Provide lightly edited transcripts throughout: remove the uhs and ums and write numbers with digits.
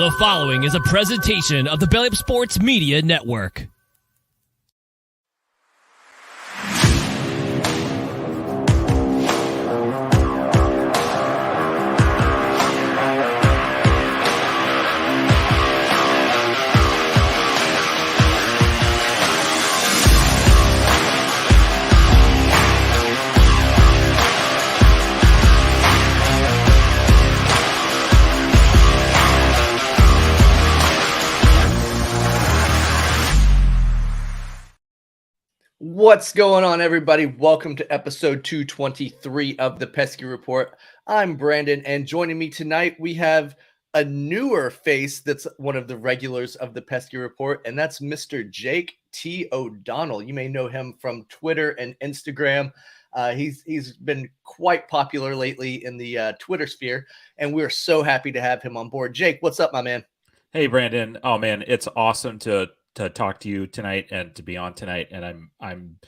The following is a presentation of the Belly Up Sports Media Network. What's going on, everybody? Welcome to episode 223 of the Pesky Report. I'm Brandon, and joining me tonight, we have a newer face that's one of the regulars of the Pesky Report, and that's Mr. Jake T. O'Donnell. You may know him from Twitter and Instagram. He's been quite popular lately in the Twitter sphere, and we're so happy to have him on board. Jake, what's up, my man? Hey, Brandon. Oh man, it's awesome to talk to you tonight and to be on tonight. And I'm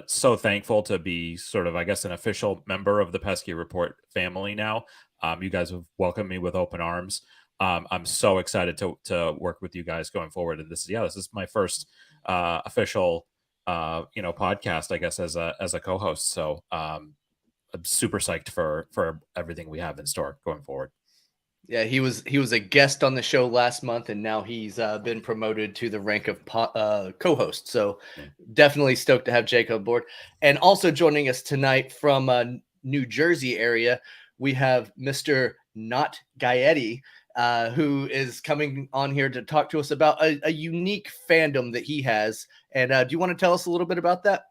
so thankful to be sort of, I guess, an official member of the Pesky Report family now. You guys have welcomed me with open arms. I'm so excited to work with you guys going forward. And this is my first official podcast, I guess, as a co-host. So I'm super psyched for everything we have in store going forward. Yeah, he was a guest on the show last month, and now he's been promoted to the rank of co-host. So definitely stoked to have Jake on board. And also joining us tonight from New Jersey area, we have Mr. Not Gaetti, who is coming on here to talk to us about a unique fandom that he has. And do you want to tell us a little bit about that?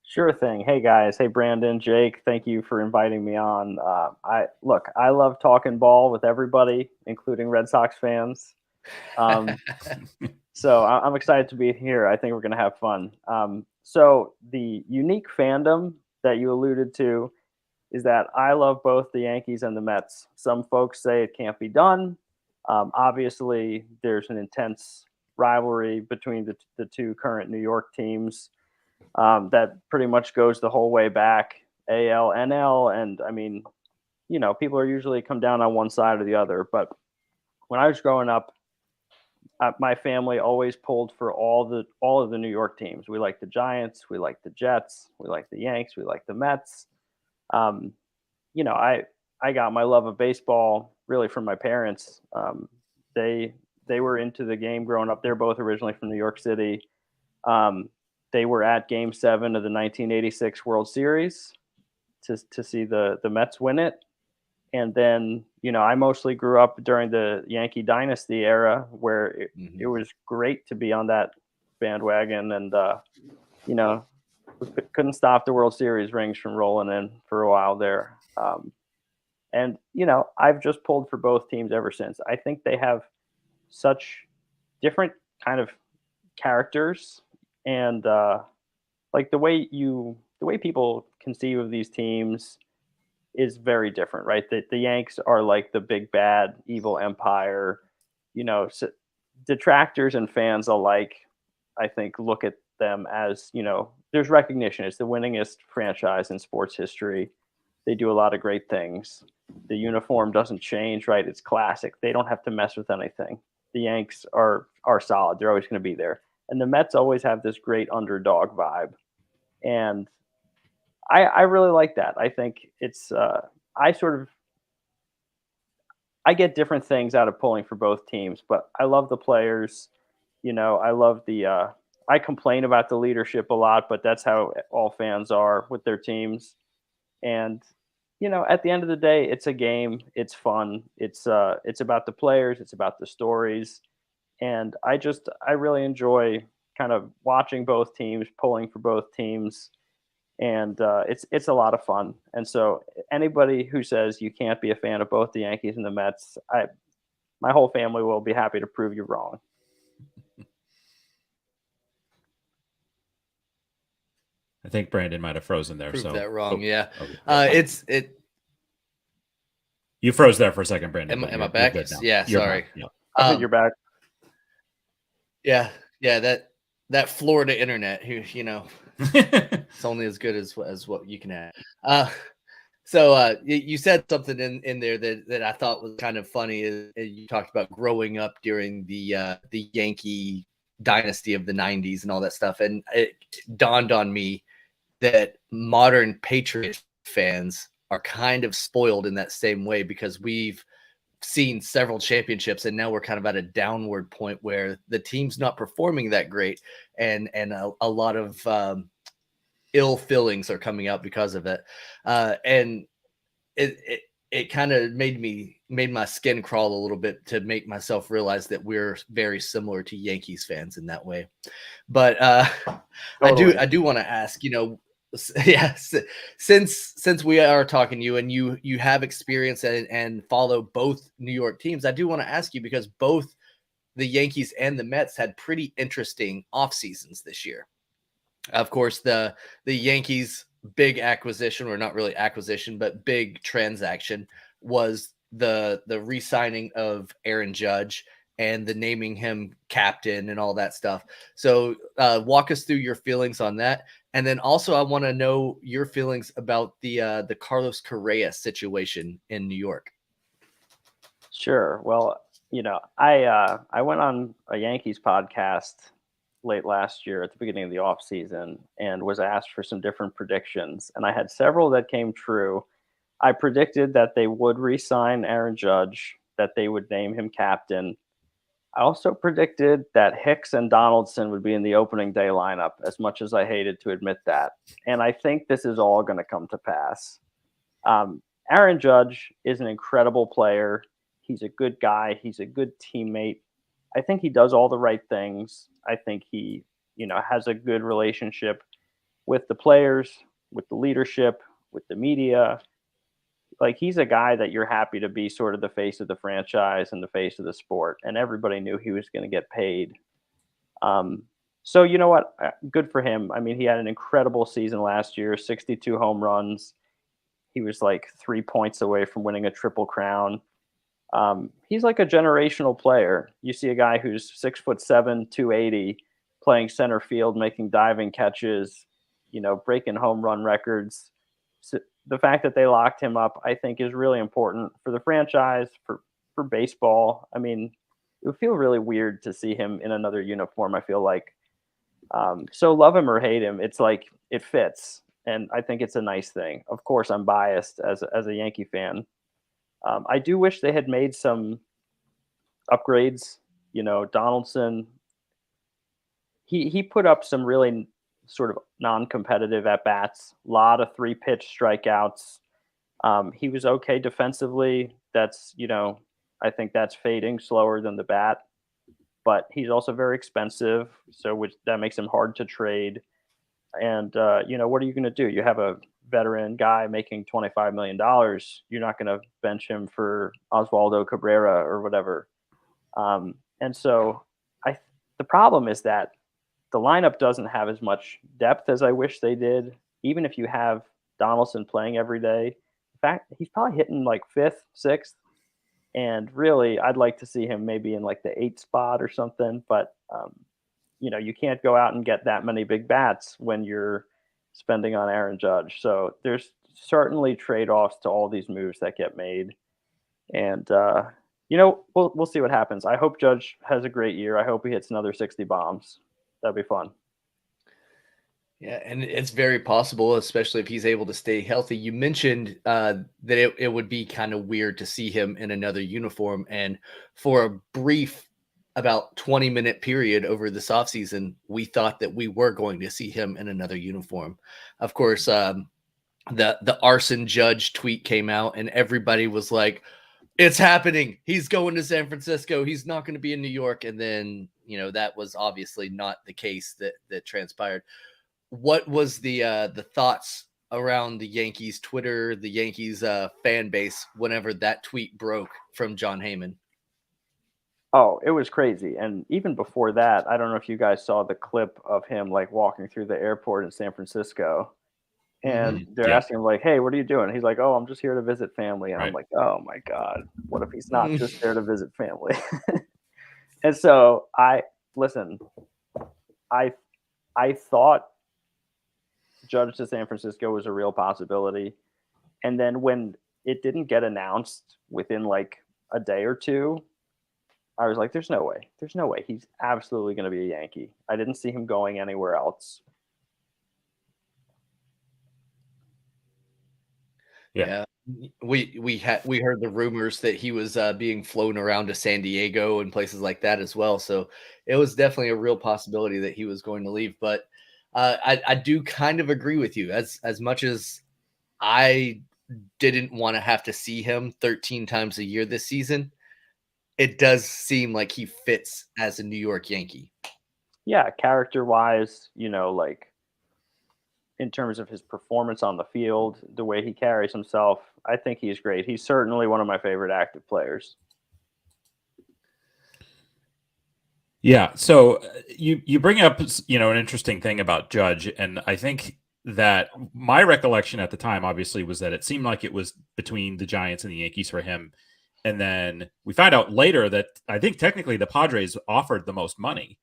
Sure thing. Hey guys. Hey Brandon, Jake. Thank you for inviting me on. I love talking ball with everybody, including Red Sox fans. So I'm excited to be here. I think we're going to have fun. So the unique fandom that you alluded to is that I love both the Yankees and the Mets. Some folks say it can't be done. Obviously, there's an intense rivalry between the two current New York teams. That pretty much goes the whole way back, AL, NL, and I mean, people are usually come down on one side or the other. But when I was growing up, my family always pulled for all of the New York teams. We like the Giants, we like the Jets, we like the Yanks, we like the Mets. I got my love of baseball really from my parents. They were into the game growing up. They're both originally from New York City. They were at Game 7 of the 1986 World Series to see the Mets win it. And then, I mostly grew up during the Yankee dynasty era where it was great to be on that bandwagon. And, couldn't stop the World Series rings from rolling in for a while there. And I've just pulled for both teams ever since. I think they have such different kind of characters. And the way people conceive of these teams is very different, right? The Yanks are like the big bad evil empire. So detractors and fans alike, I think, look at them as there's recognition. It's the winningest franchise in sports history. They do a lot of great things. The uniform doesn't change, right? It's classic. They don't have to mess with anything. The Yanks are solid. They're always going to be there. And the Mets always have this great underdog vibe. And I really like that. I think it's I get different things out of pulling for both teams, but I love the players. I love I complain about the leadership a lot, but that's how all fans are with their teams. And at the end of the day, it's a game. It's fun. It's about the players. It's about the stories. And I really enjoy kind of watching both teams, pulling for both teams, and it's a lot of fun. And so anybody who says you can't be a fan of both the Yankees and the Mets, my whole family will be happy to prove you wrong. I think Brandon might have frozen there. Proved that wrong, yeah. Okay. You froze there for a second, Brandon. Am I back? Yeah, You're sorry. back. Yeah. I think you're back. Yeah, that Florida internet, it's only as good as what you can have. So you said something in there that I thought was kind of funny. Is you talked about growing up during the Yankee dynasty of the '90s and all that stuff, and it dawned on me that modern Patriot fans are kind of spoiled in that same way because we've seen several championships and now we're kind of at a downward point where the team's not performing that great, and a lot of ill feelings are coming out because of it, and it kind of made my skin crawl a little bit to make myself realize that we're very similar to Yankees fans in that way. But Totally. I do want to ask, yes, since we are talking to you and you have experience and follow both New York teams, I do want to ask you because both the Yankees and the Mets had pretty interesting off seasons this year. Of course, the Yankees' big acquisition, or not really acquisition, but big transaction, was the re-signing of Aaron Judge and the naming him captain and all that stuff. So walk us through your feelings on that. And then also I want to know your feelings about the Carlos Correa situation in New York. Sure. Well, I went on a Yankees podcast late last year at the beginning of the off season and was asked for some different predictions, and I had several that came true. I predicted that they would re-sign Aaron Judge, that they would name him captain. I also predicted that Hicks and Donaldson would be in the opening day lineup, as much as I hated to admit that. And I think this is all going to come to pass. Aaron Judge is an incredible player. He's a good guy. He's a good teammate. I think he does all the right things. I think he, has a good relationship with the players, with the leadership, with the media. Like, he's a guy that you're happy to be sort of the face of the franchise and the face of the sport. And everybody knew he was going to get paid. So you know what? Good for him. I mean, he had an incredible season last year, 62 home runs. He was like 3 points away from winning a Triple Crown. He's like a generational player. You see a guy who's 6'7", 280, playing center field, making diving catches, breaking home run records. So the fact that they locked him up, I think, is really important for the franchise, for baseball. I mean, it would feel really weird to see him in another uniform, I feel like. So love him or hate him, it's like it fits. And I think it's a nice thing. Of course, I'm biased as a Yankee fan. I do wish they had made some upgrades. Donaldson, he put up some really sort of non-competitive at-bats, a lot of 3-pitch strikeouts. He was okay defensively. That's, I think that's fading slower than the bat. But he's also very expensive, so that makes him hard to trade. And, what are you going to do? You have a veteran guy making $25 million. You're not going to bench him for Oswaldo Cabrera or whatever. And so the problem is that the lineup doesn't have as much depth as I wish they did. Even if you have Donaldson playing every day, in fact, he's probably hitting like 5th, 6th. And really, I'd like to see him maybe in like the 8th spot or something. But, you can't go out and get that many big bats when you're spending on Aaron Judge. So there's certainly trade-offs to all these moves that get made. And, we'll see what happens. I hope Judge has a great year. I hope he hits another 60 bombs. That'd be fun. Yeah, and it's very possible, especially if he's able to stay healthy. You mentioned that it would be kind of weird to see him in another uniform. And for a brief, about 20-minute period over this offseason, we thought that we were going to see him in another uniform. Of course, the Arson Judge tweet came out, and everybody was like, it's happening. He's going to San Francisco. He's not going to be in New York. And then, that was obviously not the case that transpired. What was the thoughts around the Yankees Twitter, the Yankees fan base whenever that tweet broke from John Heyman? Oh, it was crazy. And even before that, I don't know if you guys saw the clip of him like walking through the airport in San Francisco. And they're asking him like, hey, what are you doing? He's like, oh, I'm just here to visit family. And I'm like, oh my God, what if he's not just there to visit family? And so I thought Judge to San Francisco was a real possibility. And then when it didn't get announced within like a day or two, I was like, there's no way. There's no way. He's absolutely going to be a Yankee. I didn't see him going anywhere else. Yeah. We heard the rumors that he was being flown around to San Diego and places like that as well. So it was definitely a real possibility that he was going to leave. But I do kind of agree with you. As much as I didn't want to have to see him 13 times a year this season, it does seem like he fits as a New York Yankee. Yeah, character-wise, like in terms of his performance on the field, the way he carries himself, I think he's great. He's certainly one of my favorite active players. Yeah. So you bring up, an interesting thing about Judge, and I think that my recollection at the time, obviously, was that it seemed like it was between the Giants and the Yankees for him. And then we find out later that I think technically the Padres offered the most money,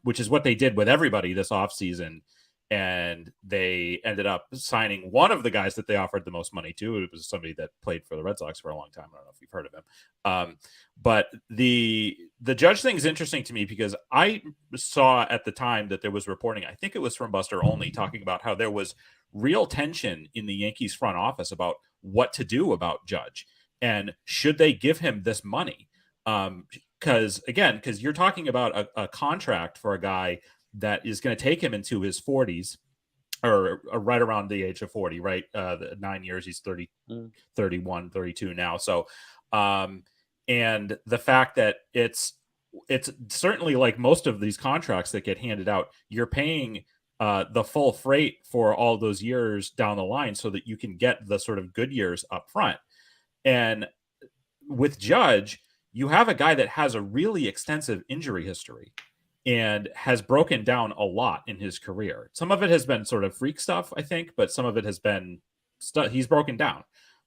which is what they did with everybody this offseason. And they ended up signing one of the guys that they offered the most money to. It was somebody that played for the Red Sox for a long time. I don't know if you've heard of him. But the Judge thing is interesting to me because I saw at the time that there was reporting, I think it was from Buster Olney, talking about how there was real tension in the Yankees front office about what to do about Judge and should they give him this money. Because you're talking about a contract for a guy that is going to take him into his 40s or right around the age of 40, right? 9 years, he's 30, 31, 32 now. So, and the fact that it's certainly like most of these contracts that get handed out, you're paying the full freight for all those years down the line so that you can get the sort of good years up front. And with Judge, you have a guy that has a really extensive injury history and has broken down a lot in his career. Some of it has been sort of freak stuff, I think, but some of it has been he's broken down.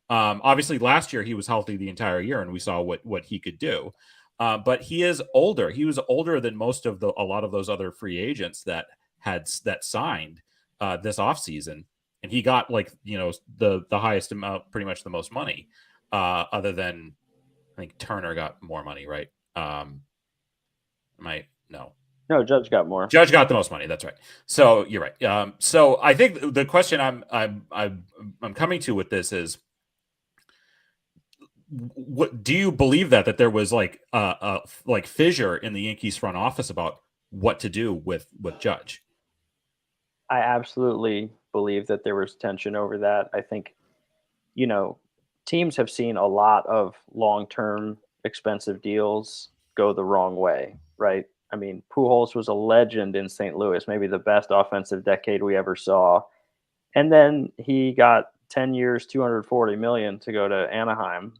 Obviously, last year he was healthy the entire year, and we saw what he could do. But he is older. He was older than a lot of those other free agents that signed this offseason. And he got the highest amount, pretty much the most money, other than I think Turner got more money, right? No, Judge got more. Judge got the most money. That's right. So you're right. So I think the question I'm coming to with this is, what do you believe that there was like fissure in the Yankees front office about what to do with Judge? I absolutely believe that there was tension over that. I think, teams have seen a lot of long-term expensive deals go the wrong way, right? I mean, Pujols was a legend in St. Louis, maybe the best offensive decade we ever saw. And then he got 10 years, $240 million to go to Anaheim.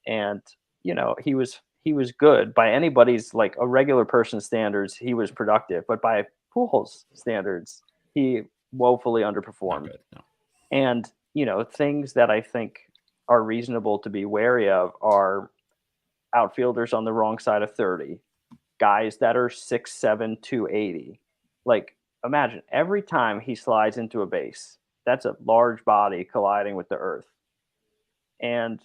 And, he was good by anybody's, like a regular person's standards. He was productive, but by Pujols standards, he woefully underperformed. No. And, things that I think are reasonable to be wary of are outfielders on the wrong side of 30. Guys that are 6'7", 280. Like, imagine every time he slides into a base, that's a large body colliding with the earth. And,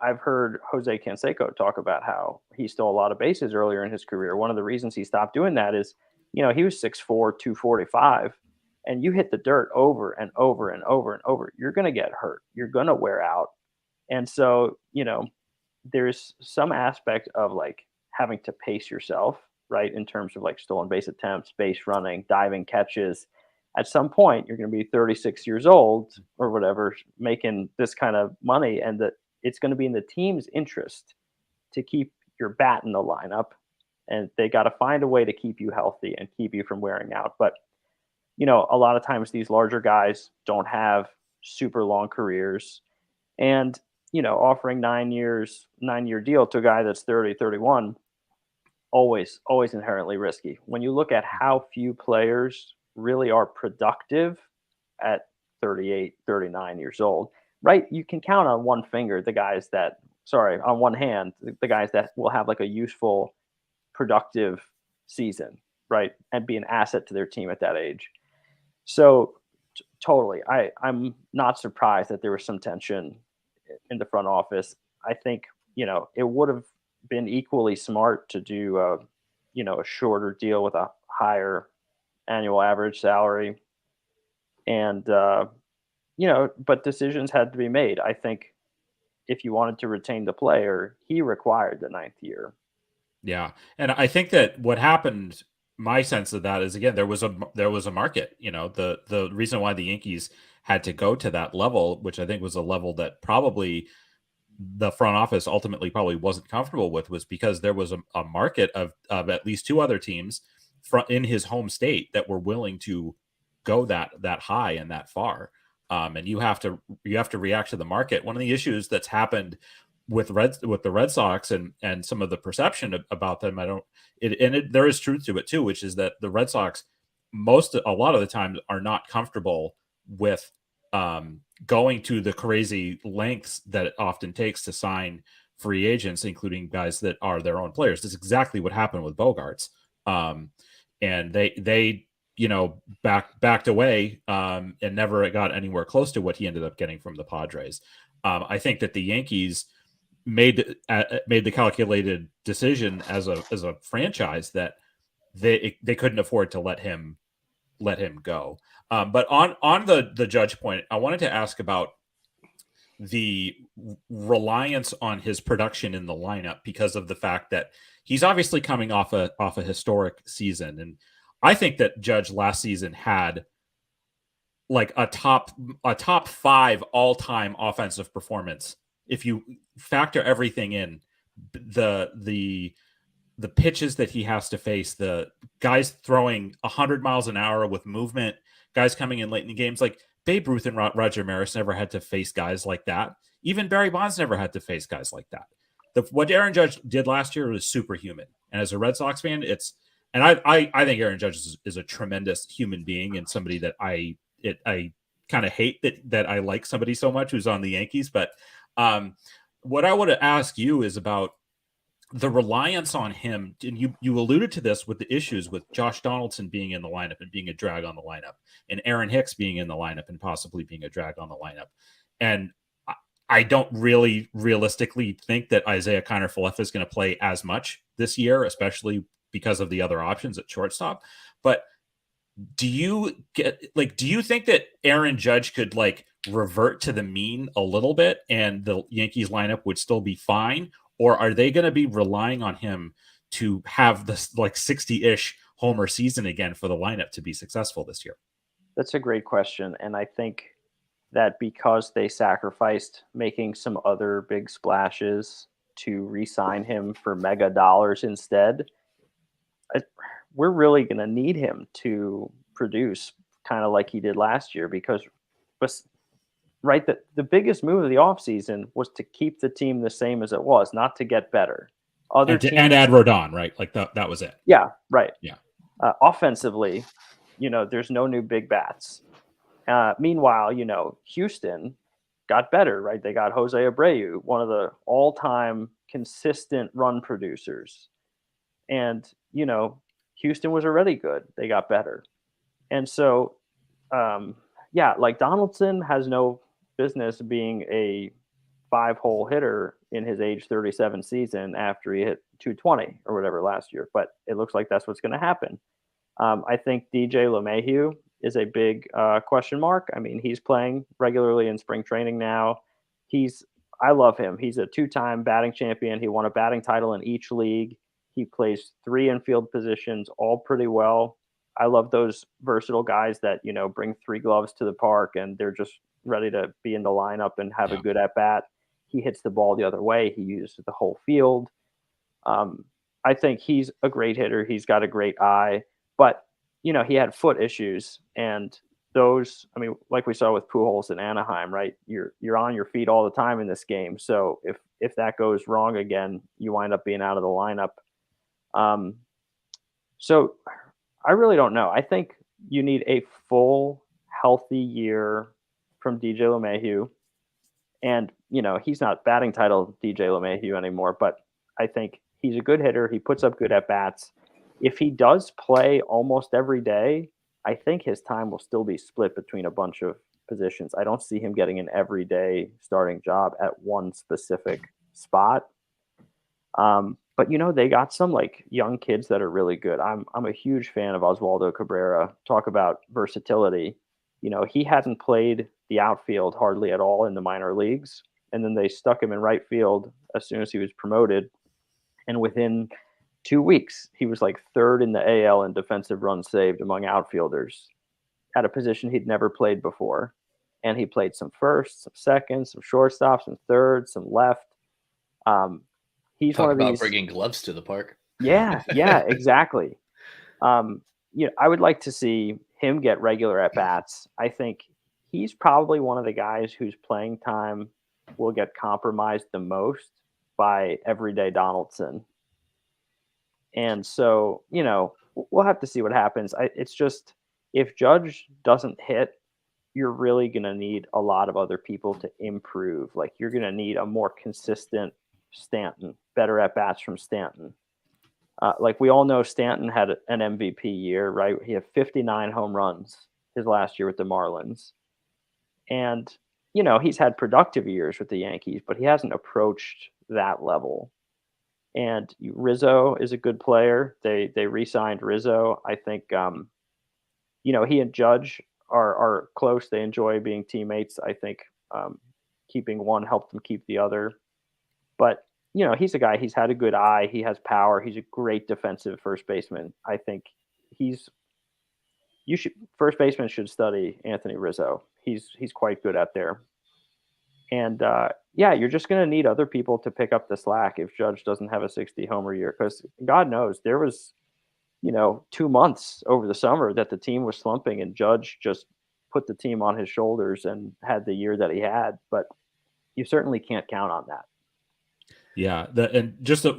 I've heard Jose Canseco talk about how he stole a lot of bases earlier in his career. One of the reasons he stopped doing that is, he was 6'4", 245, and you hit the dirt over and over and over and over. You're going to get hurt. You're going to wear out. And so, there's some aspect of like having to pace yourself, right? In terms of like stolen base attempts, base running, diving catches. At some point, you're going to be 36 years old or whatever, making this kind of money, and that it's going to be in the team's interest to keep your bat in the lineup, and they got to find a way to keep you healthy and keep you from wearing out. But, a lot of times these larger guys don't have super long careers, and, offering 9-year deal to a guy that's 30, 31, always inherently risky. When you look at how few players really are productive at 38, 39 years old, right? You can count on one finger on one hand, the guys that will have like a useful, productive season, right? And be an asset to their team at that age. So Totally. I'm not surprised that there was some tension in the front office. I think, it would have been equally smart to do a shorter deal with a higher annual average salary. And but decisions had to be made. I think if you wanted to retain the player, he required the ninth year. Yeah, and I think that what happened, my sense of that is, again, there was a market. The reason why the Yankees had to go to that level, which I think was a level that probably the front office ultimately probably wasn't comfortable with, was because there was a market of at least two other teams in his home state that were willing to go that high and that far. And you have to react to the market. One of the issues that's happened with the Red Sox and some of the perception about them, there is truth to it too, which is that the Red Sox a lot of the time are not comfortable with going to the crazy lengths that it often takes to sign free agents, including guys that are their own players. That's exactly what happened with Bogarts. And they backed away and never got anywhere close to what he ended up getting from the Padres. I think that the Yankees made the calculated decision as a franchise that they couldn't afford to let him go. But on the Judge point, I wanted to ask about the reliance on his production in the lineup, because of the fact that he's obviously coming off a historic season. And I think that Judge last season had like a top 5 all-time offensive performance. If you factor everything in, the pitches that he has to face, the guys throwing 100 miles an hour with movement, guys coming in late in the games, like Babe Ruth and Roger Maris never had to face guys like that. Even Barry Bonds never had to face guys like that. What Aaron Judge did last year was superhuman. And as a Red Sox fan, I think Aaron Judge is a tremendous human being, and somebody that I kind of hate that I like somebody so much who's on the Yankees. But what I want to ask you is about the reliance on him. And you alluded to this with the issues with Josh Donaldson being in the lineup and being a drag on the lineup, and Aaron Hicks being in the lineup and possibly being a drag on the lineup. And I don't really realistically think that Isaiah Kiner-Falefa is going to play as much this year, especially because of the other options at shortstop. But do you think that Aaron Judge could revert to the mean a little bit and the Yankees lineup would still be fine? Or are they going to be relying on him to have this 60-ish homer season again for the lineup to be successful this year? That's a great question. And I think that because they sacrificed making some other big splashes to re-sign him for mega dollars instead, we're really going to need him to produce kind of like he did last year, because the biggest move of the offseason was to keep the team the same as it was, not to get better. And add Rodon, right? That was it. Yeah, right. Yeah. Offensively, there's no new big bats. Meanwhile, Houston got better, right? They got Jose Abreu, one of the all-time consistent run producers. And, Houston was already good. They got better. And so, Donaldson has no business being a 5-hole hitter in his age 37 season after he hit 220 or whatever last year. But it looks like that's what's going to happen. I think DJ LeMahieu is a big question mark. I mean, he's playing regularly in spring training now. I love him. He's a 2-time batting champion. He won a batting title in each league. He plays 3 infield positions, all pretty well. I love those versatile guys that, bring 3 gloves to the park and they're just ready to be in the lineup and have a good at bat. He hits the ball the other way. He uses the whole field. I think he's a great hitter. He's got a great eye, but he had foot issues, and those, like we saw with Pujols in Anaheim, right? You're on your feet all the time in this game. So if that goes wrong again, you wind up being out of the lineup. So I really don't know. I think you need a full healthy year from DJ LeMahieu, and he's not batting title DJ LeMahieu anymore, but I think he's a good hitter. He puts up good at bats. If he does play almost every day, I think his time will still be split between a bunch of positions. I don't see him getting an everyday starting job at one specific spot. But they got some like young kids that are really good. I'm a huge fan of Oswaldo Cabrera. Talk about versatility. He hadn't played the outfield hardly at all in the minor leagues, and then they stuck him in right field as soon as he was promoted. And within 2 weeks, he was like third in the AL in defensive runs saved among outfielders at a position he'd never played before. And he played some first, some second, some shortstop, some third, some left. He's Talk one of about these. bringing gloves to the park. Yeah, exactly. I would like to see him get regular at bats. I think he's probably one of the guys whose playing time will get compromised the most by everyday Donaldson. And so, we'll have to see what happens. It's just if Judge doesn't hit, you're really going to need a lot of other people to improve. Like you're going to need a more consistent Stanton, better at bats from Stanton. Like we all know, Stanton had an MVP year, right? He had 59 home runs his last year with the Marlins. And, he's had productive years with the Yankees, but he hasn't approached that level. And Rizzo is a good player. They re-signed Rizzo. I think, he and Judge are close. They enjoy being teammates. I think keeping one helped them keep the other. But he's a guy. He's had a good eye. He has power. He's a great defensive first baseman. I think first baseman should study Anthony Rizzo. He's quite good at there. And you're just going to need other people to pick up the slack if Judge doesn't have a 60 homer year, because God knows there was 2 months over the summer that the team was slumping and Judge just put the team on his shoulders and had the year that he had. But you certainly can't count on that. Yeah, and just the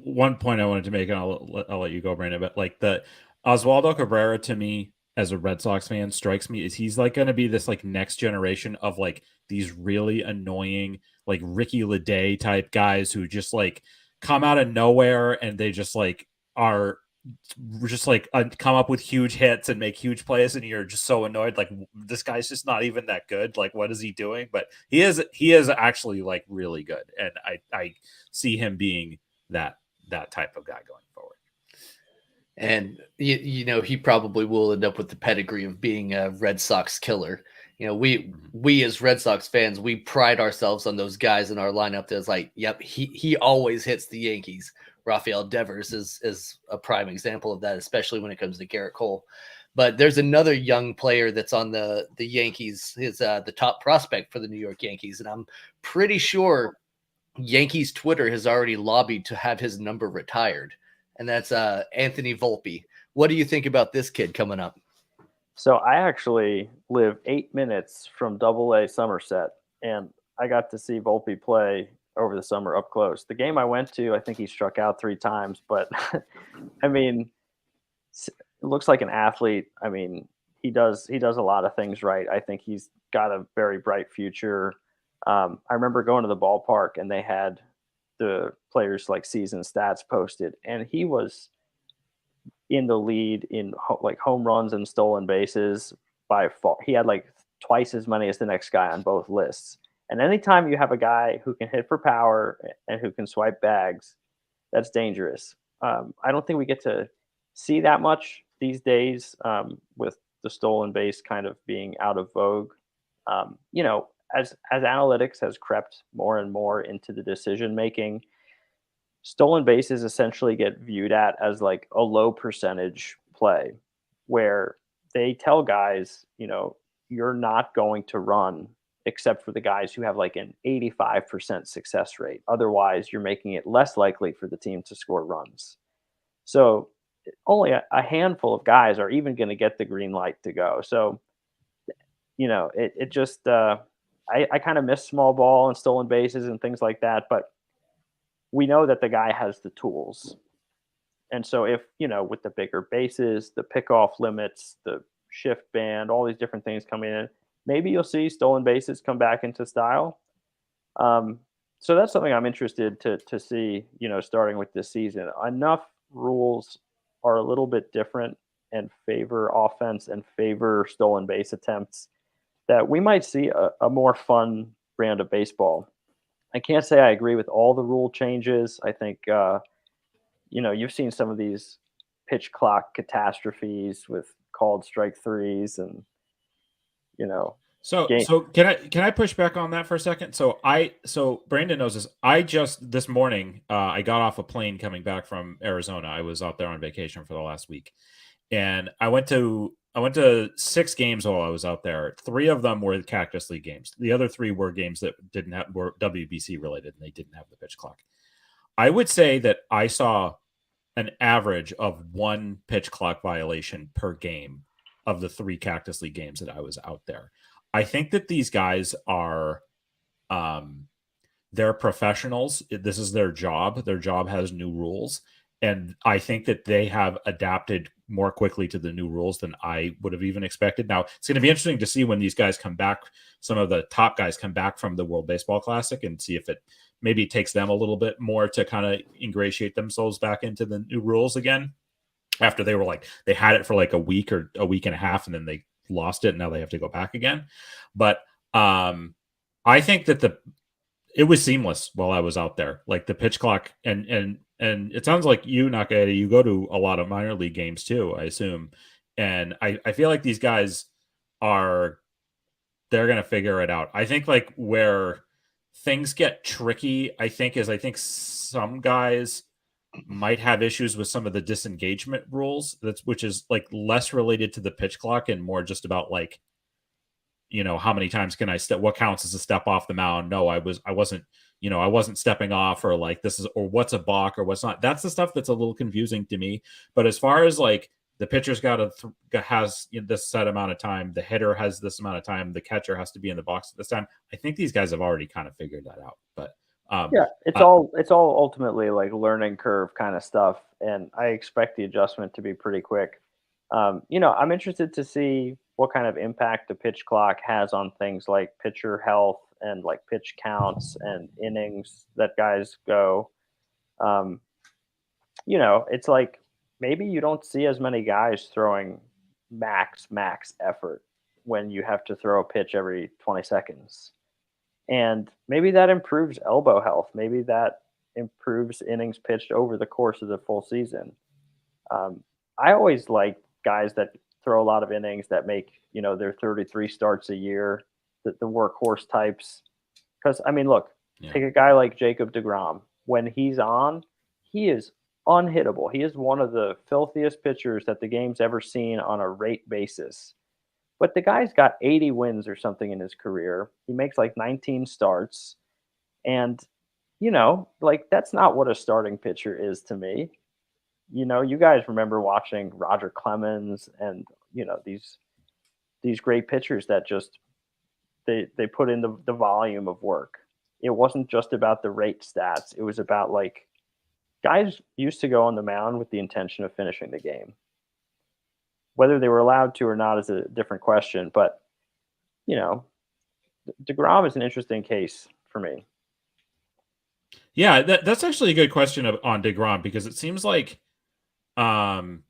one point I wanted to make, and I'll let you go, Brandon. But like the Oswaldo Cabrera, to me as a Red Sox fan, strikes me as he's like going to be this like next generation of like these really annoying like Ricky Leday type guys who just like come out of nowhere and they just like are just like come up with huge hits and make huge plays, and you're just so annoyed. Like this guy's just not even that good. Like what is he doing? But he is actually like really good, and I see him being that type of guy going forward. And he probably will end up with the pedigree of being a Red Sox killer. We as Red Sox fans, we pride ourselves on those guys in our lineup that's like, yep, he always hits the Yankees. Rafael Devers is a prime example of that, especially when it comes to Garrett Cole. But there's another young player that's on the Yankees, the top prospect for the New York Yankees, and I'm pretty sure Yankees Twitter has already lobbied to have his number retired, and that's Anthony Volpe. What do you think about this kid coming up? So I actually live 8 minutes from AA Somerset, and I got to see Volpe play over the summer up close. The game I went to, I think he struck out 3 times, but I mean, it looks like an athlete. I mean, he does a lot of things right. I think he's got a very bright future. I remember going to the ballpark and they had the players like season stats posted, and he was in the lead in like home runs and stolen bases by far. He had like twice as many as the next guy on both lists. And anytime you have a guy who can hit for power and who can swipe bags, that's dangerous. I don't think we get to see that much these days with the stolen base kind of being out of vogue. As analytics has crept more and more into the decision making, stolen bases essentially get viewed at as like a low percentage play, where they tell guys, you're not going to run except for the guys who have like an 85% success rate. Otherwise, you're making it less likely for the team to score runs. So only a handful of guys are even going to get the green light to go. So, it just, I kind of miss small ball and stolen bases and things like that, but we know that the guy has the tools. And so if, with the bigger bases, the pickoff limits, the shift band, all these different things coming in, maybe you'll see stolen bases come back into style. So that's something I'm interested to see, starting with this season. Enough rules are a little bit different and favor offense and favor stolen base attempts, that we might see a more fun brand of baseball. I can't say I agree with all the rule changes. I think, you've seen some of these pitch clock catastrophes with called strike threes and, you know, game. So can I push back on that for a second? So Brandon knows this. I just this morning I got off a plane coming back from Arizona. I was out there on vacation for the last week, and I went to 6 games while I was out there. 3 of them were Cactus League games. The other 3 were games that were WBC related, and they didn't have the pitch clock. I would say that I saw an average of 1 pitch clock violation per game of the 3 Cactus League games that I was out there. I think that these guys are, they're professionals. This is their job. Their job has new rules. And I think that they have adapted more quickly to the new rules than I would have even expected. Now, it's going to be interesting to see when these guys come back, some of the top guys come back from the World Baseball Classic, and see if it maybe takes them a little bit more to kind of ingratiate themselves back into the new rules again. After they had it for like a week or a week and a half, and then they lost it, and now they have to go back again. But I think that it was seamless while I was out there. Like the pitch clock, and it sounds like you, Nakayeda, you go to a lot of minor league games too, I assume. And I feel like these guys they're gonna figure it out. I think like where things get tricky, I think some guys might have issues with some of the disengagement rules, which is like less related to the pitch clock and more just about like, how many times can I step, what counts as a step off the mound? No, I wasn't stepping off, or like or what's a balk or what's not. That's the stuff that's a little confusing to me. But as far as like the pitcher's has this set amount of time, the hitter has this amount of time, the catcher has to be in the box at this time, I think these guys have already kind of figured that out. But it's all ultimately like learning curve kind of stuff, and I expect the adjustment to be pretty quick. I'm interested to see what kind of impact the pitch clock has on things like pitcher health and like pitch counts and innings that guys go. It's like maybe you don't see as many guys throwing max effort when you have to throw a pitch every 20 seconds. And maybe that improves elbow health. Maybe that improves innings pitched over the course of the full season. I always like guys that throw a lot of innings that make, their 33 starts a year, the workhorse types. Because, look, take a guy like Jacob deGrom. When he's on, he is unhittable. He is one of the filthiest pitchers that the game's ever seen on a rate basis. But the guy's got 80 wins or something in his career. He makes like 19 starts. And, that's not what a starting pitcher is to me. You guys remember watching Roger Clemens and, these great pitchers that just they put in the volume of work. It wasn't just about the rate stats. It was about like guys used to go on the mound with the intention of finishing the game. Whether they were allowed to or not is a different question. But, deGrom is an interesting case for me. Yeah, that's actually a good question on deGrom, because it seems like, and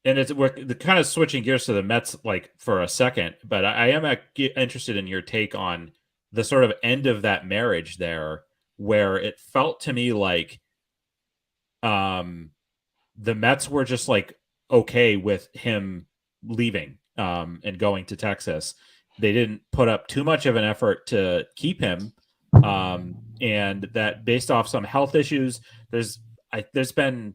we're kind of switching gears to the Mets like for a second, but I am interested in your take on the sort of end of that marriage there, where it felt to me like the Mets were just like okay with him leaving and going to Texas. They didn't put up too much of an effort to keep him, and that based off some health issues, there's been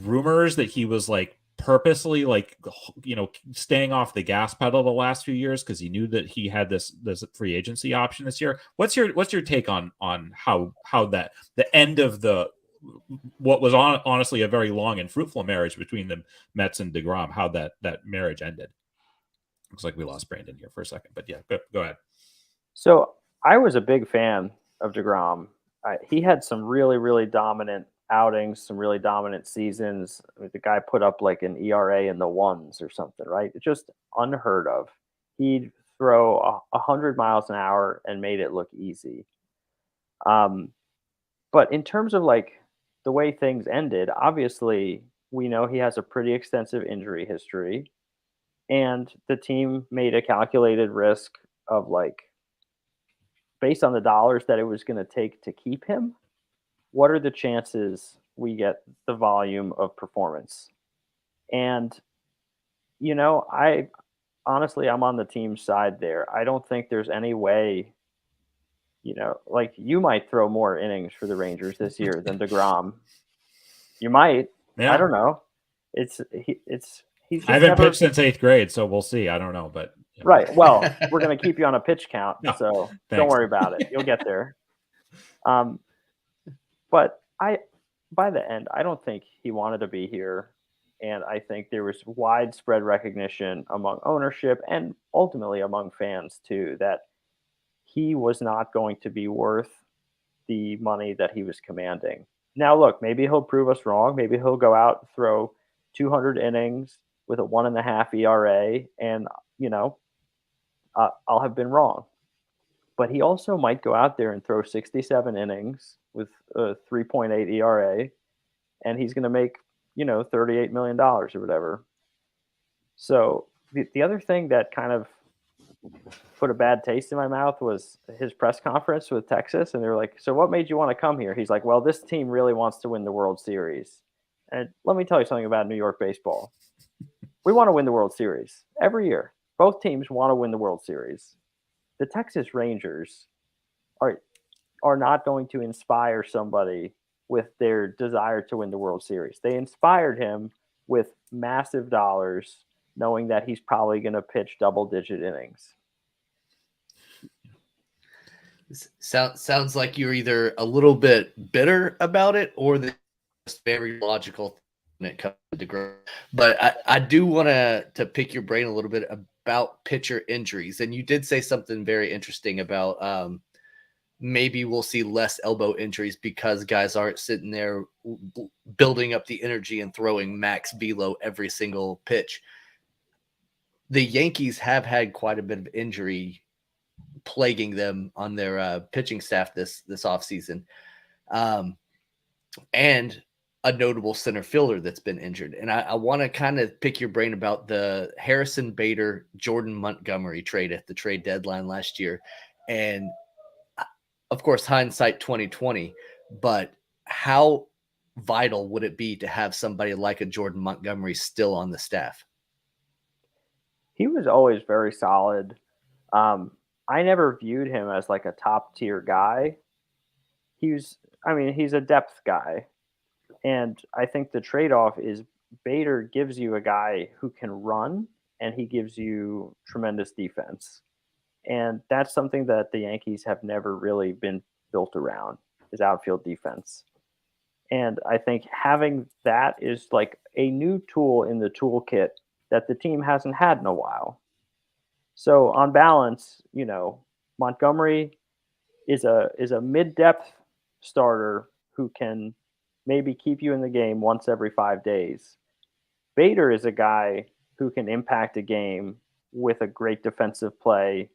rumors that he was like purposely like staying off the gas pedal the last few years because he knew that he had this free agency option this year. What's your take on how that the end of what was honestly a very long and fruitful marriage between the Mets and deGrom, how that marriage ended? Looks like we lost Brandon here for a second, but yeah, go ahead. So I was a big fan of deGrom. He had some really, really dominant outings, some really dominant seasons. The guy put up like an ERA in the ones or something, right? It's just unheard of. He'd throw 100 miles an hour and made it look easy. But in terms of like the way things ended, obviously we know he has a pretty extensive injury history, and the team made a calculated risk of like based on the dollars that it was going to take to keep him, what are the chances we get the volume of performance? And I honestly I'm on the team's side there. I don't think there's any way, like you might throw more innings for the Rangers this year than DeGrom. You might. I Yeah. don't know. He's I just haven't never pitched since 8th grade, so we'll see. I don't know, but right. Well, we're going to keep you on a pitch count, No, so don't thanks. worry about it. You'll get there. But by the end, I don't think he wanted to be here, and I think there was widespread recognition among ownership and ultimately among fans too that he was not going to be worth the money that he was commanding. Now, look, maybe he'll prove us wrong. Maybe he'll go out and throw 200 innings with a 1.5 ERA, and I'll have been wrong. But he also might go out there and throw 67 innings with a 3.8 ERA, and he's going to make $38 million or whatever. So the other thing that kind of put a bad taste in my mouth was his press conference with Texas, and they were like, "So what made you want to come here?" He's like, "Well, this team really wants to win the World Series." And let me tell you something about New York baseball. We want to win the World Series every year. Both teams want to win the World Series. The Texas Rangers are not going to inspire somebody with their desire to win the World Series. They inspired him with massive dollars, knowing that he's probably going to pitch double-digit innings. Sounds like you're either a little bit bitter about it or just very logical when it comes to growth. But I do want to pick your brain a little bit about pitcher injuries. And you did say something very interesting about maybe we'll see less elbow injuries because guys aren't sitting there building up the energy and throwing max velo every single pitch. The Yankees have had quite a bit of injury plaguing them on their pitching staff this offseason. And a notable center fielder that's been injured. And I want to kind of pick your brain about the Harrison Bader, Jordan Montgomery trade at the trade deadline last year. And of course, hindsight 2020, but how vital would it be to have somebody like a Jordan Montgomery still on the staff? He was always very solid. I never viewed him as like a top tier guy. He's a depth guy. And I think the trade off is Bader gives you a guy who can run and he gives you tremendous defense. And that's something that the Yankees have never really been built around is outfield defense. And I think having that is like a new tool in the toolkit that the team hasn't had in a while. So on balance, Montgomery is a mid-depth starter who can maybe keep you in the game once every 5 days. Bader is a guy who can impact a game with a great defensive play,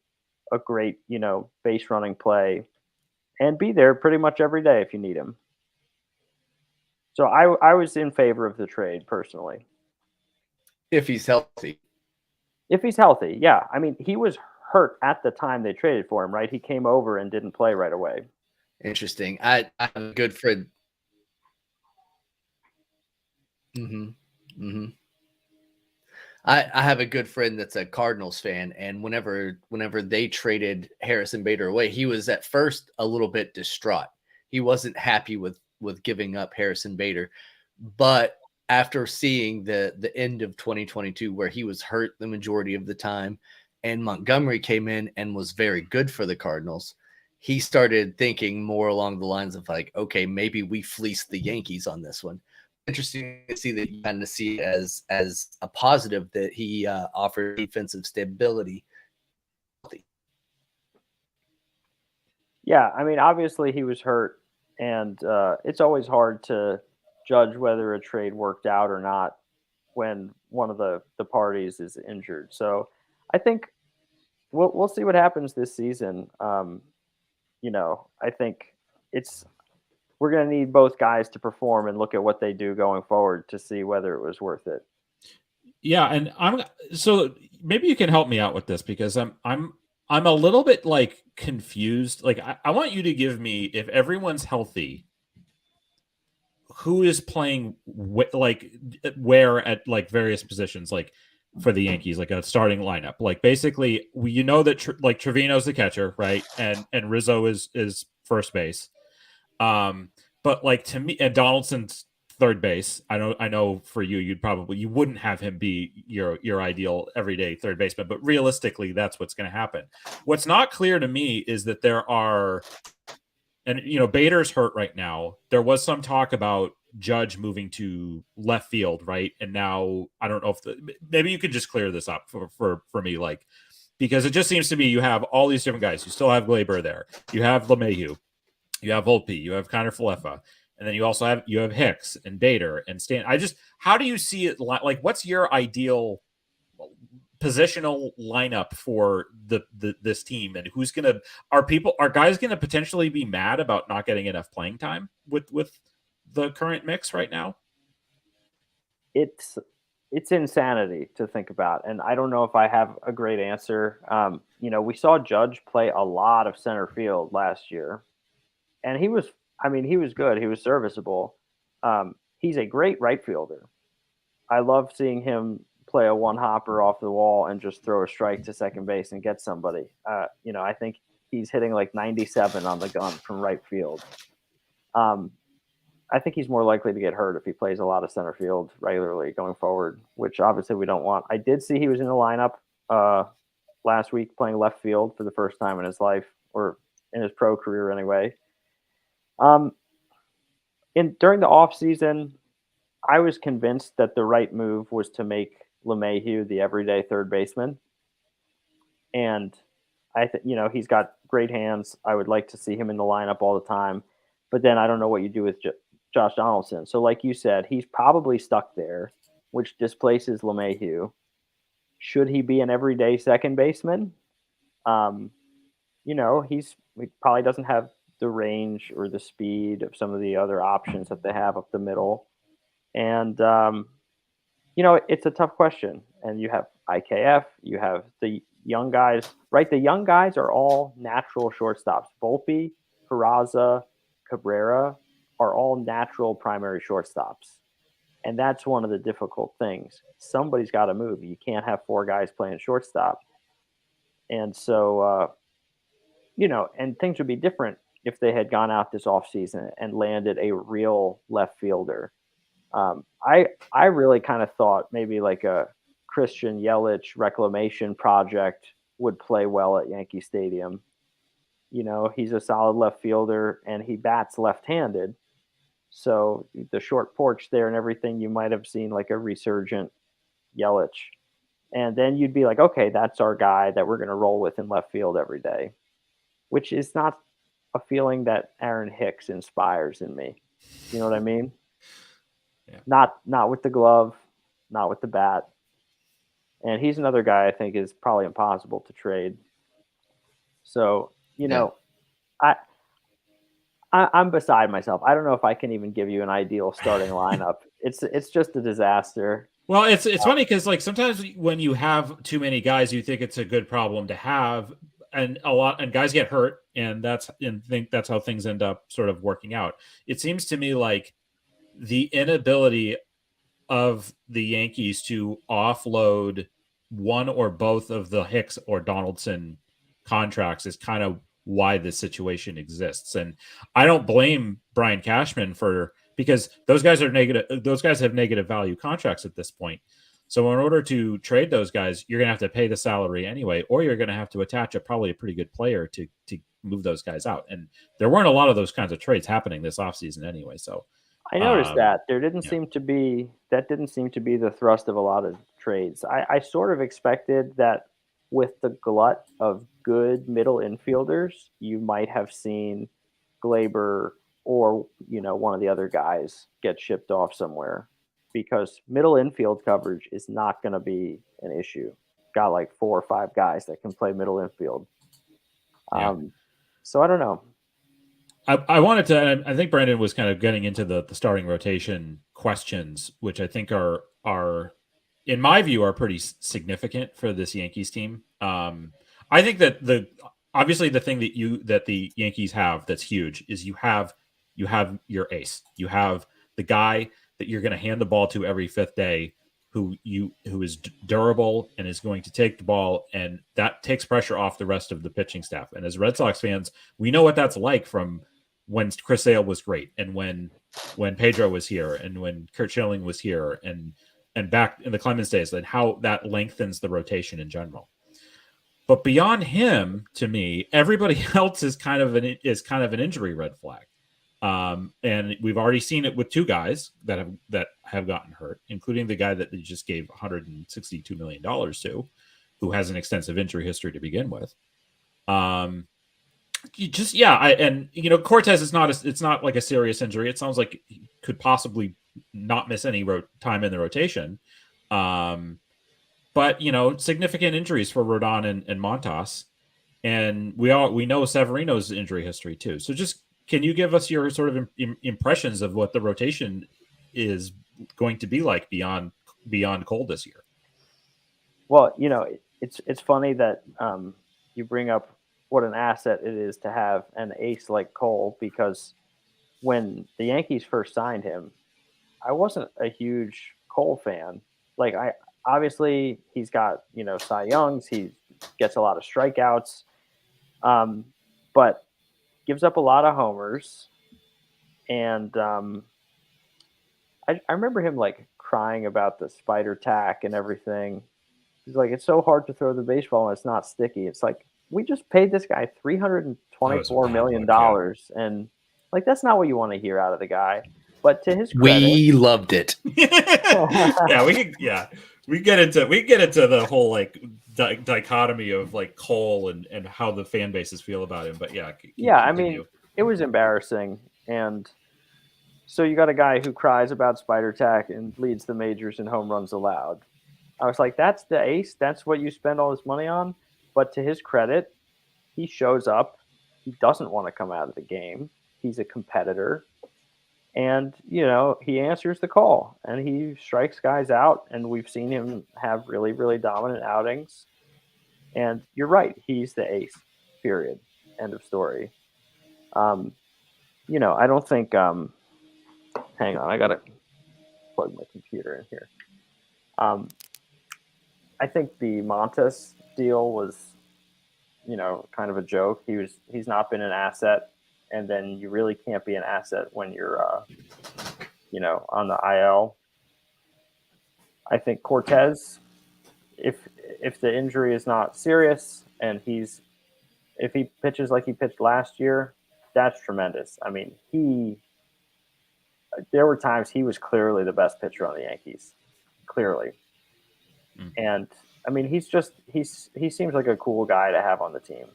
a great, base running play, and be there pretty much every day if you need him. So I was in favor of the trade personally. If he's healthy. If he's healthy, yeah. I mean, he was hurt at the time they traded for him, right? He came over and didn't play right away. Interesting. I have a good friend. I have a good friend that's a Cardinals fan, and whenever they traded Harrison Bader away, he was at first a little bit distraught. He wasn't happy with giving up Harrison Bader, but after seeing the end of 2022 where he was hurt the majority of the time and Montgomery came in and was very good for the Cardinals, he started thinking more along the lines of like, okay, maybe we fleeced the Yankees on this one. Interesting to see that you kind of see as a positive that he offered defensive stability. Yeah, I mean, obviously he was hurt, and it's always hard to judge whether a trade worked out or not when one of the parties is injured. So I think we'll see what happens this season. I think we're going to need both guys to perform and look at what they do going forward to see whether it was worth it. Yeah, and so maybe you can help me out with this because I'm a little bit like confused. Like I want you to give me, if everyone's healthy, who is playing like where at like various positions, like for the Yankees, like a starting lineup. Like basically, you know that like Trevino's the catcher, right? And Rizzo is first base. But like to me, and Donaldson's third base. I know for you, you wouldn't have him be your ideal everyday third baseman, but realistically, that's what's going to happen. What's not clear to me is that there are, and Bader's hurt right now. There was some talk about Judge moving to left field, right? And now I don't know if maybe you could just clear this up for me, like, because it just seems to me you have all these different guys. You still have Glaber there. You have LeMahieu. You have Volpe. You have Connor Falefa. And then you also have Hicks and Bader and Stan. How do you see it? Like, what's your ideal positional lineup for this team, and are guys gonna potentially be mad about not getting enough playing time with the current mix right now? It's insanity to think about, and I don't know if I have a great answer. We saw Judge play a lot of center field last year, and he was good. He was serviceable. He's a great right fielder. I love seeing him play a one hopper off the wall and just throw a strike to second base and get somebody. I think he's hitting like 97 on the gun from right field. I think he's more likely to get hurt if he plays a lot of center field regularly going forward, which obviously we don't want. I did see he was in the lineup last week playing left field for the first time in his life, or in his pro career anyway. During the offseason, I was convinced that the right move was to make LeMahieu the everyday third baseman. And I think, he's got great hands. I would like to see him in the lineup all the time. But then I don't know what you do with Josh Donaldson. So like you said, he's probably stuck there, which displaces LeMahieu. Should he be an everyday second baseman? He probably doesn't have the range or the speed of some of the other options that they have up the middle. And, it's a tough question. And you have IKF, you have the young guys, right? The young guys are all natural shortstops. Volpe, Peraza, Cabrera are all natural primary shortstops. And that's one of the difficult things. Somebody's got to move. You can't have four guys playing shortstop. And so, and things would be different if they had gone out this offseason and landed a real left fielder. I really kind of thought maybe like a Christian Yelich reclamation project would play well at Yankee Stadium. He's a solid left fielder and he bats left-handed. So the short porch there and everything, you might have seen like a resurgent Yelich. And then you'd be like, okay, that's our guy that we're going to roll with in left field every day, which is not a feeling that Aaron Hicks inspires in me. You know what I mean? Yeah. Not with the glove, not with the bat. And he's another guy I think is probably impossible to trade. So, I'm beside myself. I don't know if I can even give you an ideal starting lineup. It's just a disaster. Well, it's funny because like sometimes when you have too many guys, you think it's a good problem to have, and guys get hurt, and think that's how things end up sort of working out. It seems to me like the inability of the Yankees to offload one or both of the Hicks or Donaldson contracts is kind of why this situation exists. And I don't blame Brian Cashman because those guys have negative value contracts at this point. So in order to trade those guys, you're going to have to pay the salary anyway, or you're going to have to attach probably a pretty good player to move those guys out. And there weren't a lot of those kinds of trades happening this offseason anyway. So I noticed that there didn't seem to be the thrust of a lot of trades. I sort of expected that with the glut of good middle infielders, you might have seen Glaber or one of the other guys get shipped off somewhere, because middle infield coverage is not going to be an issue. Got like 4 or 5 guys that can play middle infield. Yeah. So I don't know. I wanted to, and I think Brandon was kind of getting into the starting rotation questions, which I think are in my view are pretty significant for this Yankees team. I think that obviously the thing that the Yankees have that's huge is you have your ace. You have the guy that you're going to hand the ball to every fifth day, who is durable and is going to take the ball, and that takes pressure off the rest of the pitching staff. And as Red Sox fans, we know what that's like from when Chris Sale was great, and when Pedro was here, and when Kurt Schilling was here, and back in the Clemens days, and how that lengthens the rotation in general. But beyond him, to me, everybody else is kind of an injury red flag. And we've already seen it with two guys that have gotten hurt, including the guy that they just gave $162 million to, who has an extensive injury history to begin with. Cortez is it's not like a serious injury. It sounds like he could possibly not miss any time in the rotation. But significant injuries for Rodon and Montas, and we know Severino's injury history too. So just, can you give us your sort of impressions of what the rotation is going to be like beyond Cole this year? Well, it's funny that you bring up what an asset it is to have an ace like Cole, because when the Yankees first signed him, I wasn't a huge Cole fan. Like, obviously he's got, Cy Youngs, he gets a lot of strikeouts, but gives up a lot of homers. And I remember him like crying about the spider tack and everything. He's like, it's so hard to throw the baseball and it's not sticky. It's like, we just paid this guy $324 million. And like, that's not what you want to hear out of the guy. But to his credit, we loved it. We get into the whole like dichotomy of like Cole and how the fan bases feel about him. But I mean, it was embarrassing. And so you got a guy who cries about spider tack and leads the majors in home runs allowed. I was like, that's the ace. That's what you spend all this money on. But to his credit, he shows up. He doesn't want to come out of the game. He's a competitor. And, he answers the call and he strikes guys out. And we've seen him have really, really dominant outings. And you're right. He's the ace, period. End of story. I don't think, hang on, I got to plug my computer in here. I think the Montas deal was, kind of a joke. He's not been an asset. And then you really can't be an asset when you're, on the IL. I think Cortez, if the injury is not serious and if he pitches like he pitched last year, that's tremendous. I mean, there were times he was clearly the best pitcher on the Yankees, clearly. Mm-hmm. And I mean, he seems like a cool guy to have on the team,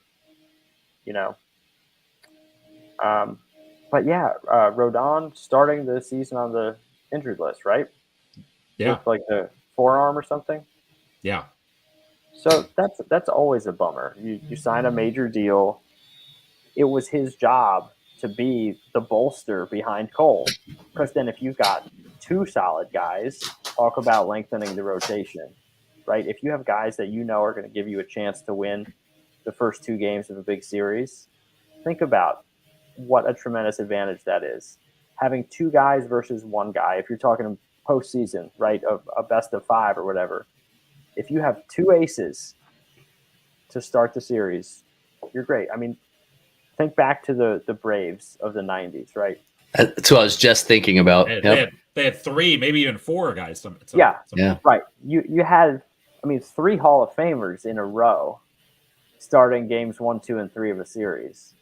But yeah, Rodon starting the season on the injured list, right? Yeah. With like the forearm or something. Yeah. So that's always a bummer. You sign a major deal. It was his job to be the bolster behind Cole, because then if you've got two solid guys, talk about lengthening the rotation, right? If you have guys that are going to give you a chance to win the first two games of a big series, think about what a tremendous advantage that is. Having two guys versus one guy, if you're talking postseason, right, of a best of five or whatever, if you have two aces to start the series, you're great. I mean, think back to the Braves of the 90s, right? That's what I was just thinking about. They had three, maybe even four guys. Right. You had, three Hall of Famers in a row starting games 1, 2, and 3 of a series.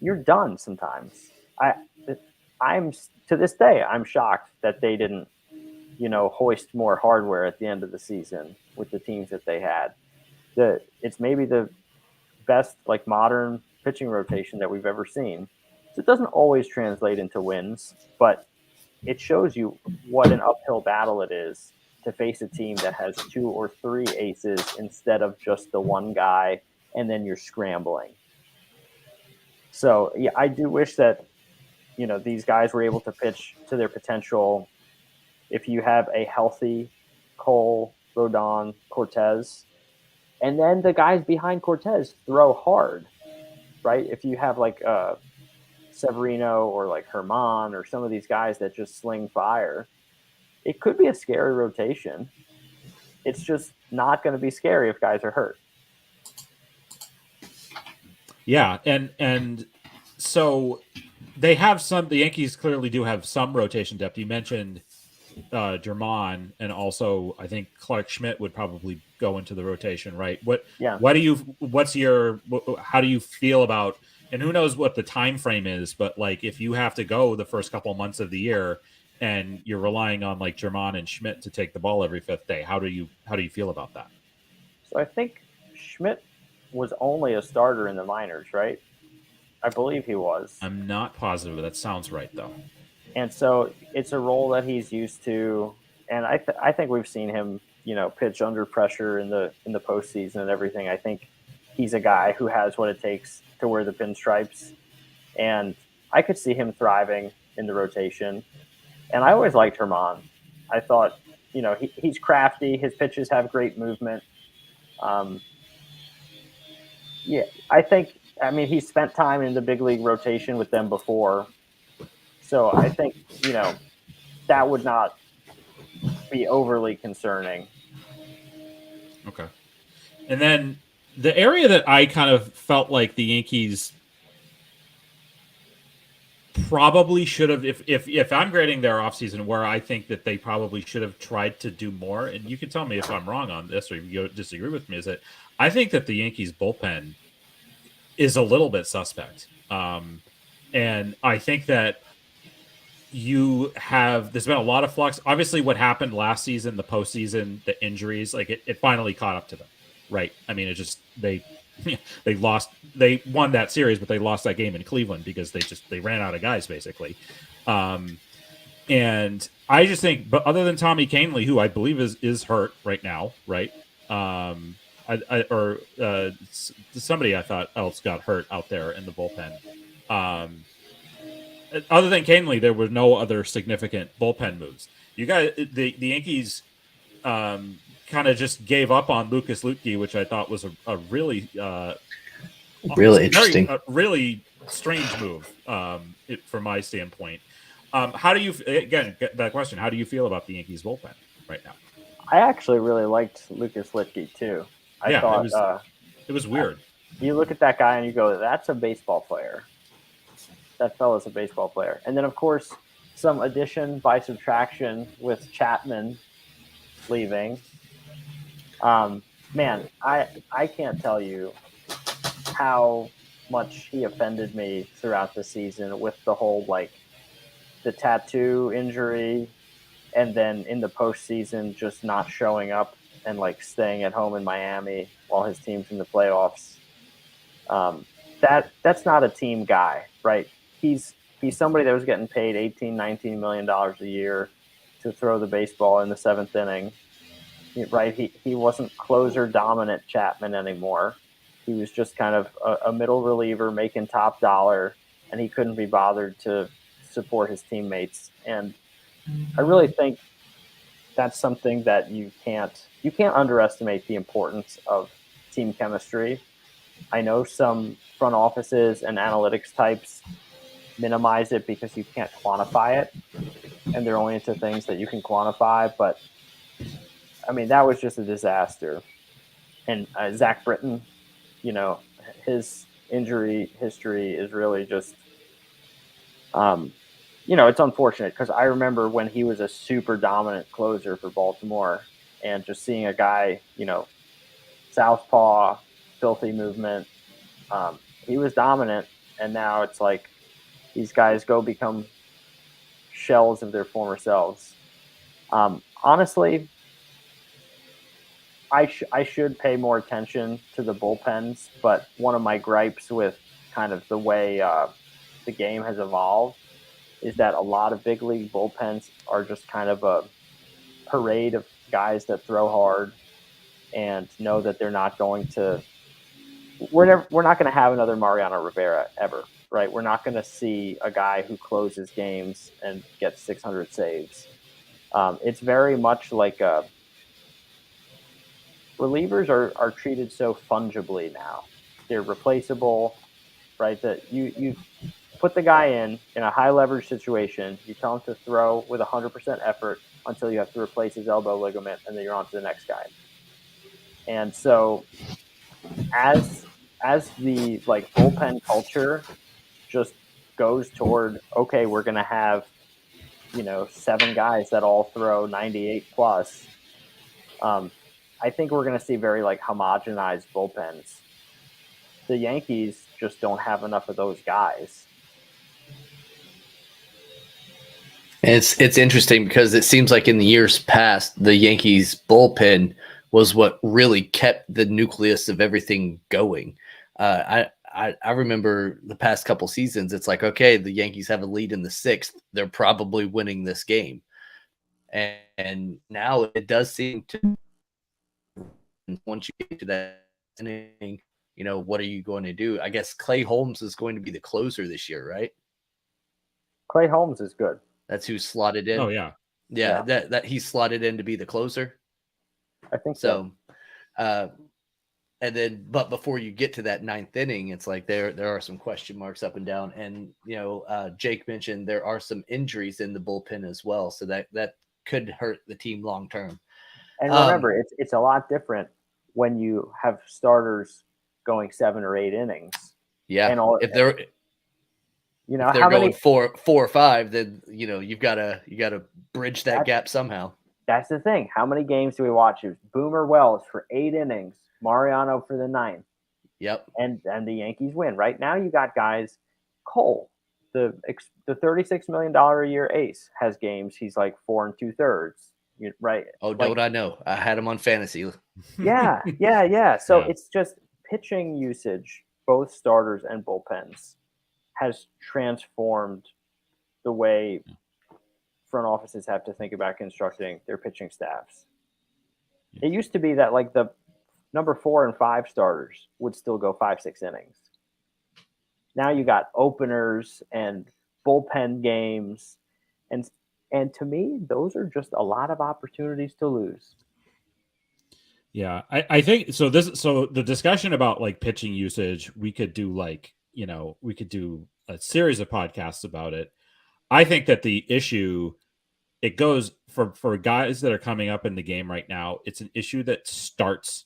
You're done sometimes. I'm to this day, I'm shocked that they didn't, hoist more hardware at the end of the season with the teams that they had. It's maybe the best like modern pitching rotation that we've ever seen. So it doesn't always translate into wins, but it shows you what an uphill battle it is to face a team that has 2 or 3 aces instead of just the one guy, and then you're scrambling. So yeah, I do wish that these guys were able to pitch to their potential. If you have a healthy Cole, Rodon, Cortez, and then the guys behind Cortez throw hard, right? If you have like Severino or like Herman or some of these guys that just sling fire, it could be a scary rotation. It's just not going to be scary if guys are hurt. Yeah, and so they have some. The Yankees clearly do have some rotation depth. You mentioned German, and also I think Clark Schmidt would probably go into the rotation, right? Yeah. How do you feel about? And who knows what the time frame is, but like if you have to go the first couple months of the year and you're relying on like German and Schmidt to take the ball every fifth day, how do you feel about that? So I think Schmidt was only a starter in the minors, right? I believe he was. I'm not positive, but that sounds right though. And so it's a role that he's used to, and I think we've seen him, pitch under pressure in the postseason and everything. I think he's a guy who has what it takes to wear the pinstripes, and I could see him thriving in the rotation. And I always liked Herman. I thought, he's crafty. His pitches have great movement. Yeah, I mean, he spent time in the big league rotation with them before. So I think, that would not be overly concerning. Okay. And then the area that I kind of felt like the Yankees probably should have, if I'm grading their offseason, where I think that they probably should have tried to do more, and you can tell me if I'm wrong on this or you disagree with me, is that I think that the Yankees bullpen is a little bit suspect. And I think that there's been a lot of flux. Obviously, what happened last season, the postseason, the injuries, like it finally caught up to them, right? I mean, it just they lost. They won that series, but they lost that game in Cleveland because they ran out of guys basically. And I just think, but other than Tommy Kahnle, who I believe is hurt right now, right? Somebody I thought else got hurt out there in the bullpen. Other than Kahnle, there were no other significant bullpen moves. You guys, the Yankees, kind of just gave up on Lucas Luetge, which I thought was a really, really interesting, really strange move from my standpoint. How do you again get that question? How do you feel about the Yankees bullpen right now? I actually really liked Lucas Luetge too. I thought it was weird. You look at that guy and you go, "That's a baseball player." That fella's a baseball player. And then, of course, some addition by subtraction with Chapman leaving. Man, I can't tell you how much he offended me throughout the season with the whole, like, the tattoo injury and then in the postseason just not showing up and, like, staying at home in Miami while his team's in the playoffs. That's not a team guy, right? He's somebody that was getting paid $18-19 million a year to throw the baseball in the seventh inning, right? He wasn't closer dominant Chapman anymore. He was just kind of a middle reliever making top dollar, and he couldn't be bothered to support his teammates. And I really think that's something that you can't underestimate the importance of team chemistry. I know some front offices and analytics types minimize it because you can't quantify it, and they're only into things that you can quantify. But I mean, that was just a disaster. And Zach Britton, his injury history is really just, it's unfortunate because I remember when he was a super dominant closer for Baltimore, and just seeing a guy, southpaw, filthy movement. He was dominant, and now it's like these guys go become shells of their former selves. Honestly, I should pay more attention to the bullpens, but one of my gripes with kind of the way the game has evolved is that a lot of big league bullpens are just kind of a parade of guys that throw hard and know that they're not going to we're not going to have another Mariano Rivera ever, right? We're not going to see a guy who closes games and gets 600 saves. It's very much like relievers are treated so fungibly now. They're replaceable, right? That you put the guy in a high leverage situation. You tell him to throw with 100% effort until you have to replace his elbow ligament, and then you're on to the next guy. And so as the like bullpen culture just goes toward, okay, we're going to have 7 guys that all throw 98 plus. I think we're going to see very like homogenized bullpens. The Yankees just don't have enough of those guys. And it's interesting because it seems like in the years past, the Yankees bullpen was what really kept the nucleus of everything going. I remember the past couple seasons, it's like, okay, the Yankees have a lead in the 6th. They're probably winning this game. And now it does seem to, once you get to that inning, what are you going to do? I guess Clay Holmes is going to be the closer this year, right? Clay Holmes is good. That's who's slotted in. Oh yeah. Yeah. That he's slotted in to be the closer. I think so. And then, but before you get to that 9th inning, it's like there are some question marks up and down. And Jake mentioned there are some injuries in the bullpen as well, so that could hurt the team long term. And remember, it's a lot different when you have starters going 7 or 8 innings. Yeah, and all, if they're how going many 4 or 5, then you've got to bridge that gap somehow. That's the thing. How many games do we watch? It was Boomer Wells for 8 innings, Mariano for the 9th. Yep. And the Yankees win. Right now, you got guys. Cole, the $36 million a year ace, has games he's like 4 2/3. Right. Oh, don't I know? I had him on fantasy. Yeah. So it's just pitching usage, both starters and bullpens, has transformed the way front offices have to think about constructing their pitching staffs. It used to be that like the number 4 and 5 starters would still go 5-6 innings. Now you got openers and bullpen games, and to me, those are just a lot of opportunities to lose. Yeah, I think so. So the discussion about like pitching usage, we could do a series of podcasts about it. I think that the issue, it goes for guys that are coming up in the game right now. It's an issue that starts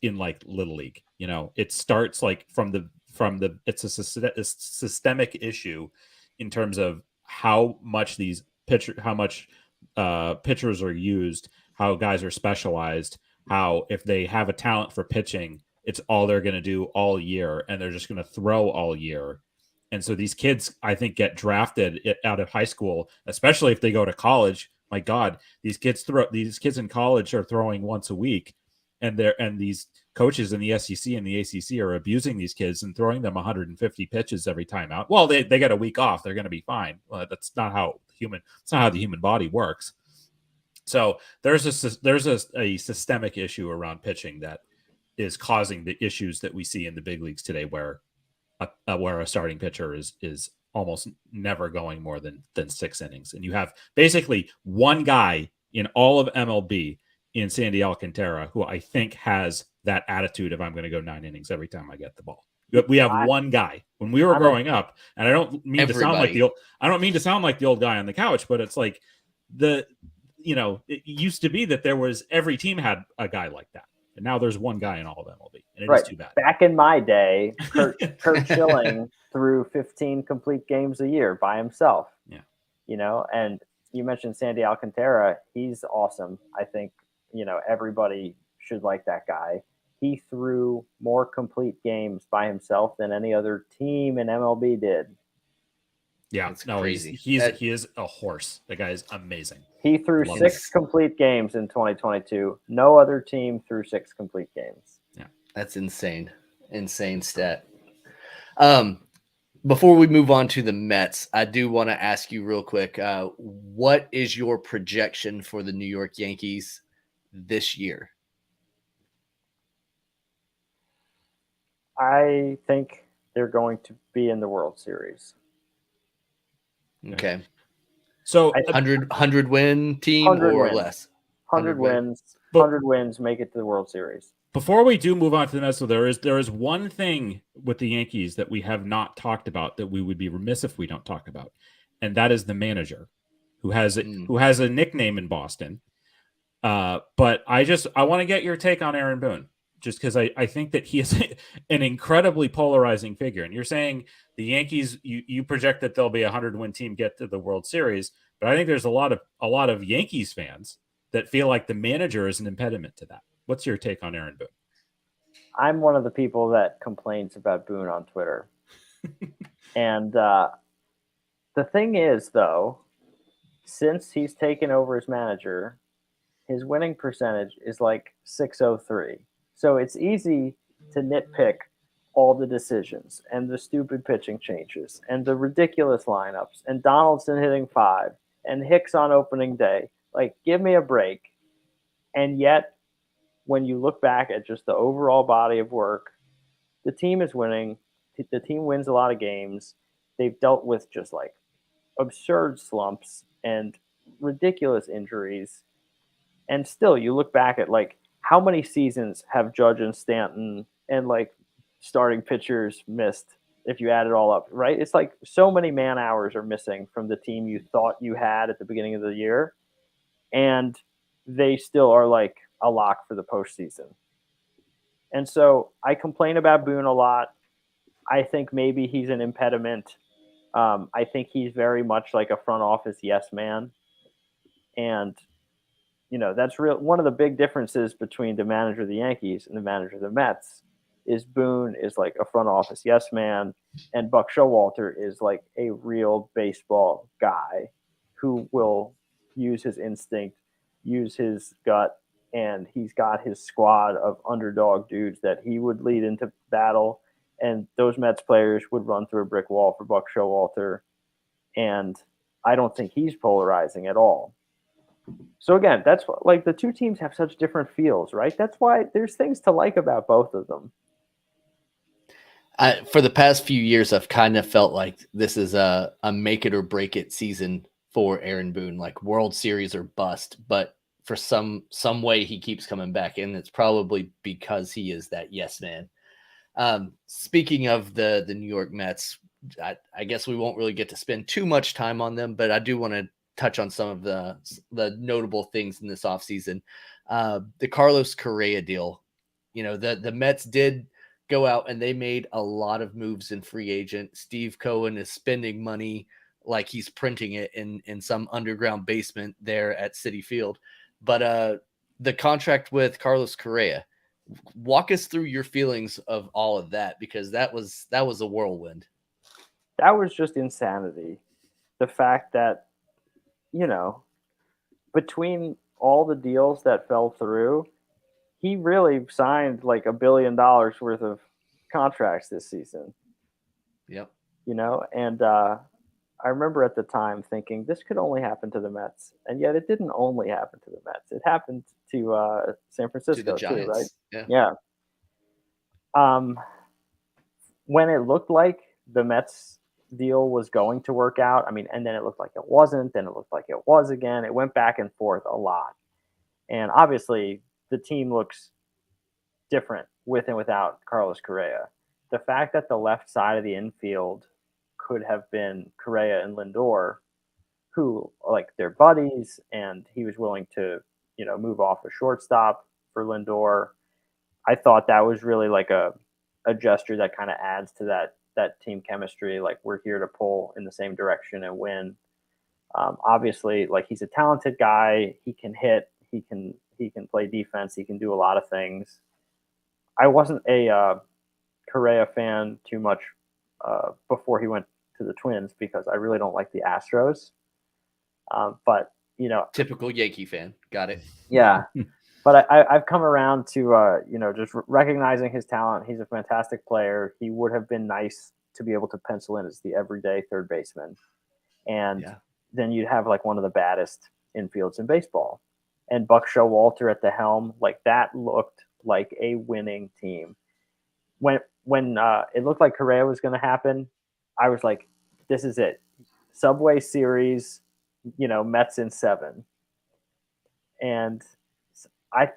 in like Little League. It starts like from the it's a systemic issue in terms of how much pitchers are used, how guys are specialized, how if they have a talent for pitching, it's all they're going to do all year, and they're just going to throw all year. And so these kids, I think, get drafted out of high school, especially if they go to college. My God, these kids in college are throwing once a week, and these coaches in the SEC and the ACC are abusing these kids and throwing them 150 pitches every time out. Well, they get a week off; they're going to be fine. Well, that's not how the human body works. So there's a systemic issue around pitching that is causing the issues that we see in the big leagues today, where a starting pitcher is almost never going more than 6 innings, and you have basically one guy in all of MLB in Sandy Alcantara who I think has that attitude of I'm going to go 9 innings every time I get the ball. We have one guy. When we were growing up, and I don't mean to sound like the old guy on the couch, but it's like it used to be that there was every team had a guy like that. And now there's one guy in all of MLB, and it is too bad. Back in my day, Kurt Schilling threw 15 complete games a year by himself. Yeah. And you mentioned Sandy Alcantara. He's awesome. I think, everybody should like that guy. He threw more complete games by himself than any other team in MLB did. Yeah, it's no, crazy. He is a horse. The guy is amazing. He threw 6 complete games in 2022. No other team threw 6 complete games. Yeah, that's insane stat. Before we move on to the Mets, I do want to ask you real quick, what is your projection for the New York Yankees this year? I think they're going to be in the World Series. Okay. So 100 win team 100 or wins. less? 100 wins. But- 100 wins make it to the World Series. before we do move on to the Mets, so there is one thing with the Yankees that we have not talked about that we would be remiss if we don't talk about, and that is the manager, who has a nickname in Boston. But I want to get your take on Aaron Boone, just because I think that he is an incredibly polarizing figure. And you're saying the Yankees, you project that they'll be a 100-win team, get to the World Series, but I think there's a lot of Yankees fans that feel like the manager is an impediment to that. What's your take on Aaron Boone? I'm one of the people that complains about Boone on Twitter. And the thing is, though, since he's taken over as manager, his winning percentage is like 603. So it's easy to nitpick all the decisions and the stupid pitching changes and the ridiculous lineups and Donaldson hitting 5 and Hicks on opening day. Like, give me a break. And yet, when you look back at just the overall body of work, the team is winning. The team wins a lot of games. They've dealt with just like absurd slumps and ridiculous injuries. And still, you look back at like how many seasons have Judge and Stanton and like starting pitchers missed if you add it all up, right? It's like so many man hours are missing from the team you thought you had at the beginning of the year. And they still are like a lock for the postseason. And so I complain about Boone a lot. I think maybe he's an impediment. I think he's very much like a front office yes man. And, you know, that's real. One of the big differences between the manager of the Yankees and the manager of the Mets is Boone is like a front office yes man, and Buck Showalter is like a real baseball guy who will use his instinct, use his gut, and he's got his squad of underdog dudes that he would lead into battle, and those Mets players would run through a brick wall for Buck Showalter, and I don't think he's polarizing at all. So again, that's like the two teams have such different feels, right? That's why there's things to like about both of them. For the past few years, I've kind of felt like this is a make it or break it season for Aaron Boone, like World Series or bust. But for some way, he keeps coming back, and it's probably because he is that yes man. Speaking of the New York Mets, I guess we won't really get to spend too much time on them, but I do want to touch on some of the notable things in this offseason. The Carlos Correa deal. You know, the Mets did go out and they made a lot of moves in free agent. Steve Cohen is spending money like he's printing it in some underground basement there at Citi Field. But the contract with Carlos Correa, walk us through your feelings of all of that, because that was a whirlwind. That was just insanity. The fact that, you know, between all the deals that fell through, he really signed like $1 billion worth of contracts this season. Yep. You know, and I remember at the time thinking this could only happen to the Mets, and yet it didn't only happen to the Mets. It happened to San Francisco too, right? Yeah. When it looked like the Mets deal was going to work out, I mean, and then it looked like it wasn't, then it looked like it was again. It went back and forth a lot. And obviously, the team looks different with and without Carlos Correa. The fact that the left side of the infield could have been Correa and Lindor, who like they're buddies, and he was willing to, you know, move off a shortstop for Lindor. I thought that was really like a gesture that kind of adds to that team chemistry. Like, we're here to pull in the same direction and win. Obviously, like, he's a talented guy. He can hit. He can play defense. He can do a lot of things. I wasn't a Correa fan too much before he went to the Twins, because I really don't like the Astros. But, you know, typical Yankee fan. Got it. Yeah. But I've come around to, you know, just recognizing his talent. He's a fantastic player. He would have been nice to be able to pencil in as the everyday third baseman. And then you'd have like one of the baddest infields in baseball. And Buck Showalter at the helm, like, that looked like a winning team. when it looked like Correa was going to happen, I was like, this is it. Subway Series, Mets in 7. And I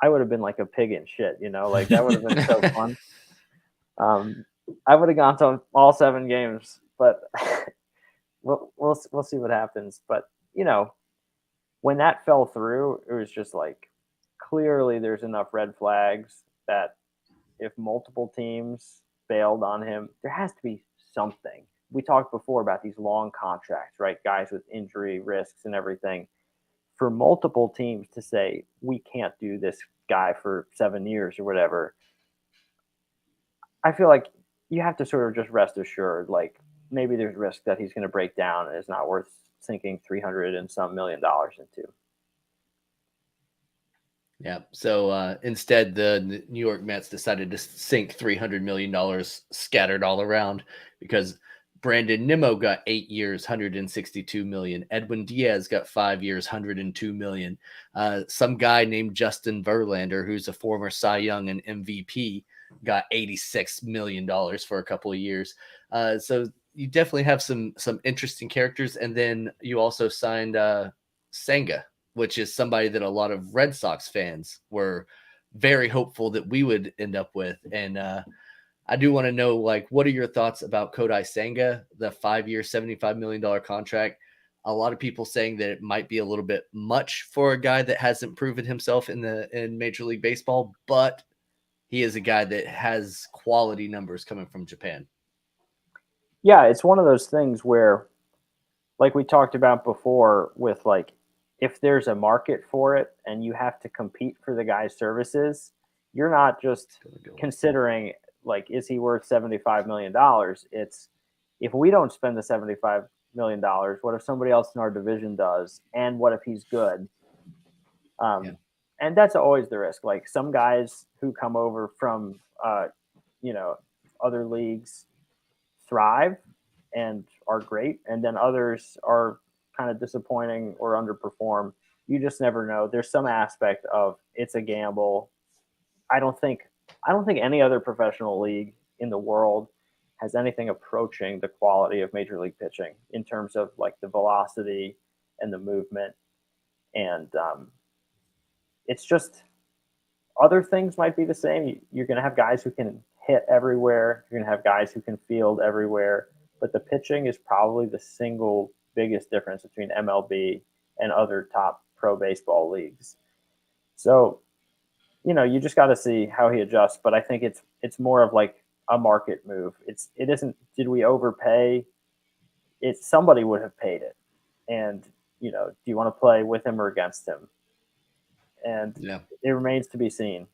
would have been like a pig in shit, like that would have been so fun. I would have gone to all 7 games, but we'll see what happens. But when that fell through, it was just like clearly there's enough red flags that if multiple teams bailed on him, there has to be something. We talked before about these long contracts, right? Guys with injury risks and everything. For multiple teams to say, we can't do this guy for 7 years or whatever, I feel like you have to sort of just rest assured, like maybe there's risk that he's going to break down and it's not worth sinking 300 and some million dollars into. Yeah. So instead, the New York Mets decided to sink $300 million scattered all around because Brandon Nimmo got 8 years, $162 million. Edwin Diaz got 5 years, $102 million. Some guy named Justin Verlander, who's a former Cy Young and MVP, got $86 million for a couple of years. So you definitely have some interesting characters. And then you also signed Senga, which is somebody that a lot of Red Sox fans were very hopeful that we would end up with. And I do want to know, like, what are your thoughts about Kodai Senga, the 5-year, $75 million contract? A lot of people saying that it might be a little bit much for a guy that hasn't proven himself in Major League Baseball, but he is a guy that has quality numbers coming from Japan. Yeah, it's one of those things where, like we talked about before, with like, if there's a market for it and you have to compete for the guy's services, you're not just considering like, is he worth $75 million? It's, if we don't spend the $75 million, what if somebody else in our division does? And what if he's good? And that's always the risk. Like some guys who come over from, other leagues thrive and are great. And then others are kind of disappointing or underperform. You just never know. There's some aspect of it's a gamble. I don't think any other professional league in the world has anything approaching the quality of Major League pitching in terms of like the velocity and the movement. And it's just, other things might be the same. You're going to have guys who can hit everywhere. You're going to have guys who can field everywhere. But the pitching is probably the single biggest difference between MLB and other top pro baseball leagues. So, you just got to see how he adjusts. But I think it's more of like a market move. It isn't, did we overpay? It's, somebody would have paid it. And, do you want to play with him or against him? And it remains to be seen.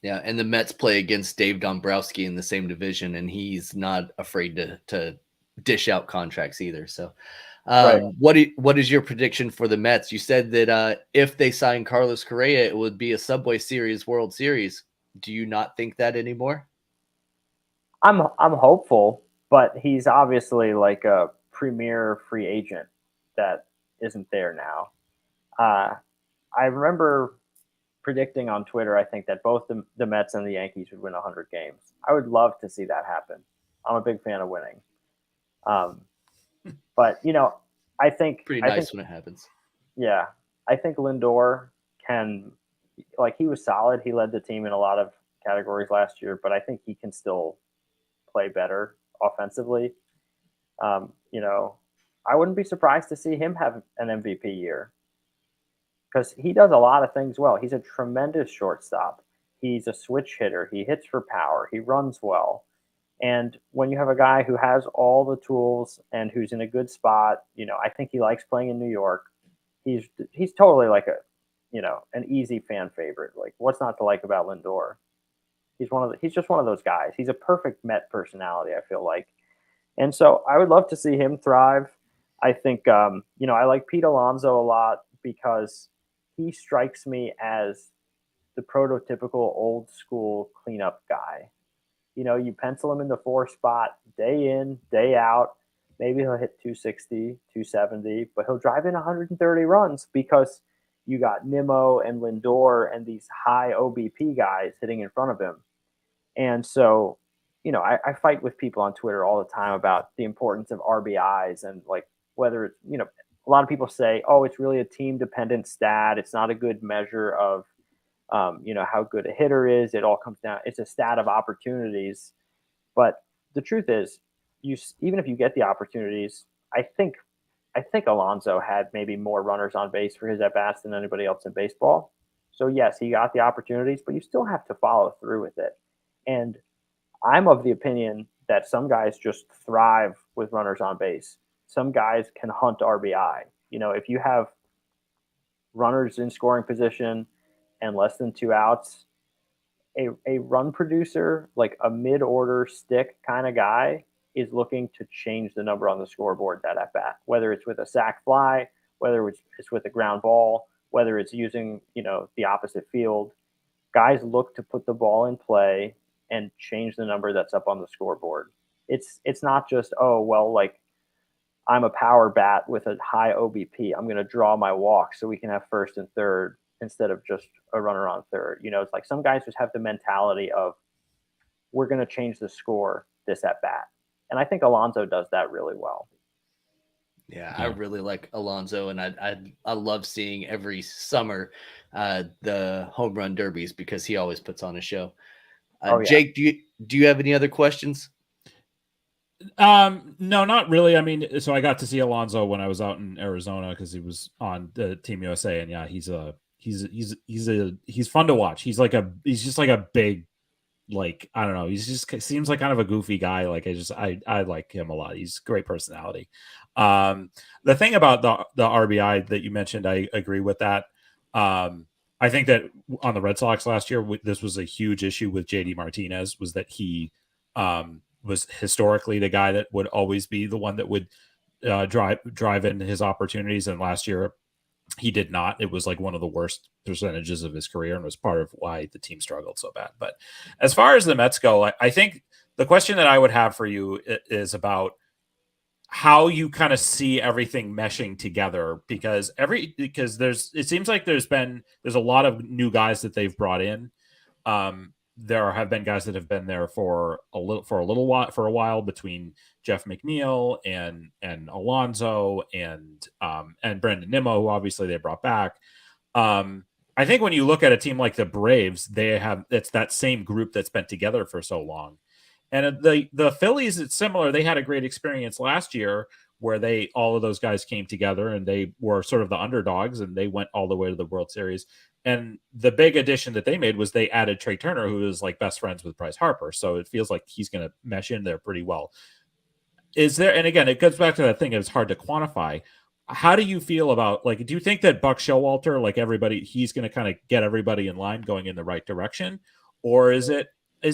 Yeah, and the Mets play against Dave Dombrowski in the same division, and he's not afraid to dish out contracts either. So, Right. What is your prediction for the Mets? You said that if they sign Carlos Correa, it would be a Subway Series World Series. Do you not think that anymore? I'm hopeful, but he's obviously like a premier free agent that isn't there now. I remember predicting on Twitter, I think, that both the Mets and the Yankees would win 100 games. I would love to see that happen. I'm a big fan of winning. But, I think... Pretty nice when it happens. Yeah. I think Lindor can... Like, he was solid. He led the team in a lot of categories last year, but I think he can still play better offensively. I wouldn't be surprised to see him have an MVP year, because he does a lot of things well. He's a tremendous shortstop. He's a switch hitter. He hits for power. He runs well. And when you have a guy who has all the tools and who's in a good spot, I think he likes playing in New York. He's totally like an easy fan favorite. Like, what's not to like about Lindor? He's just one of those guys. He's a perfect Met personality, I feel like. And so I would love to see him thrive. I think, I like Pete Alonso a lot because he strikes me as the prototypical old school cleanup guy. You pencil him in the 4 spot day in, day out. Maybe he'll hit 260, 270, but he'll drive in 130 runs because you got Nimmo and Lindor and these high OBP guys hitting in front of him. And so, I fight with people on Twitter all the time about the importance of RBIs and like whether it's, a lot of people say, oh, it's really a team dependent stat. It's not a good measure of, how good a hitter is. It all comes down. It's a stat of opportunities. But the truth is, even if you get the opportunities, I think Alonso had maybe more runners on base for his at bats than anybody else in baseball. So yes, he got the opportunities, but you still have to follow through with it. And I'm of the opinion that some guys just thrive with runners on base. Some guys can hunt RBI. If you have runners in scoring position and less than 2 outs, a run producer, like a mid order stick kind of guy, is looking to change the number on the scoreboard that at bat, whether it's with a sac fly, whether it's with a ground ball, whether it's using, the opposite field. Guys look to put the ball in play and change the number that's up on the scoreboard. It's not just, oh, well, like I'm a power bat with a high OBP. I'm going to draw my walk so we can have first and third instead of just a runner on third. It's like some guys just have the mentality of we're going to change the score this at bat. And I think Alonso does that really well. Yeah, I really like Alonso, and I love seeing every summer the home run derbies because he always puts on a show. Yeah. Jake, do you have any other questions? No, not really. I mean, so I got to see Alonso when I was out in Arizona because he was on the Team USA, and yeah, he's fun to watch. He's just like a big, like, I don't know. He's just seems like kind of a goofy guy. Like I like him a lot. He's a great personality. The thing about the RBI that you mentioned, I agree with that. I think that on the Red Sox last year, this was a huge issue with JD Martinez, was that he was historically the guy that would always be the one that would drive in his opportunities. And last year he did not. It was like one of the worst percentages of his career and was part of why the team struggled so bad. But as far as the Mets go, I think the question that I would have for you is about how you kind of see everything meshing together, because it seems like there's a lot of new guys that they've brought in. There have been guys that have been there for a while between Jeff McNeil and Alonso and Brandon Nimmo, who obviously they brought back. I think when you look at a team like the Braves, it's that same group that's been together for so long. And the Phillies, it's similar. They had a great experience last year where all of those guys came together and they were sort of the underdogs and they went all the way to the World Series. And the big addition that they made was they added Trey Turner, who is like best friends with Bryce Harper. So it feels like he's going to mesh in there pretty well. And again, it goes back to that thing. It's hard to quantify. How do you feel about, like, do you think that Buck Showalter, like everybody, he's going to kind of get everybody in line going in the right direction? Or is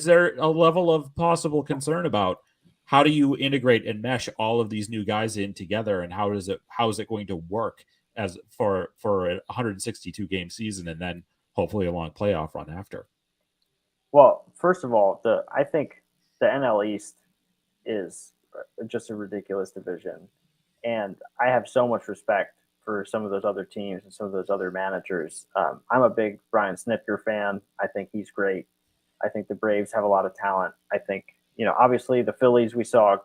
there a level of possible concern about how do you integrate and mesh all of these new guys in together, and how is it going to work as for a 162 game season and then hopefully a long playoff run after? Well, first of all, I think the NL East is just a ridiculous division, and I have so much respect for some of those other teams and some of those other managers. I'm a big Brian Snitker fan. I think he's great. I think the Braves have a lot of talent. I think, obviously the Phillies we saw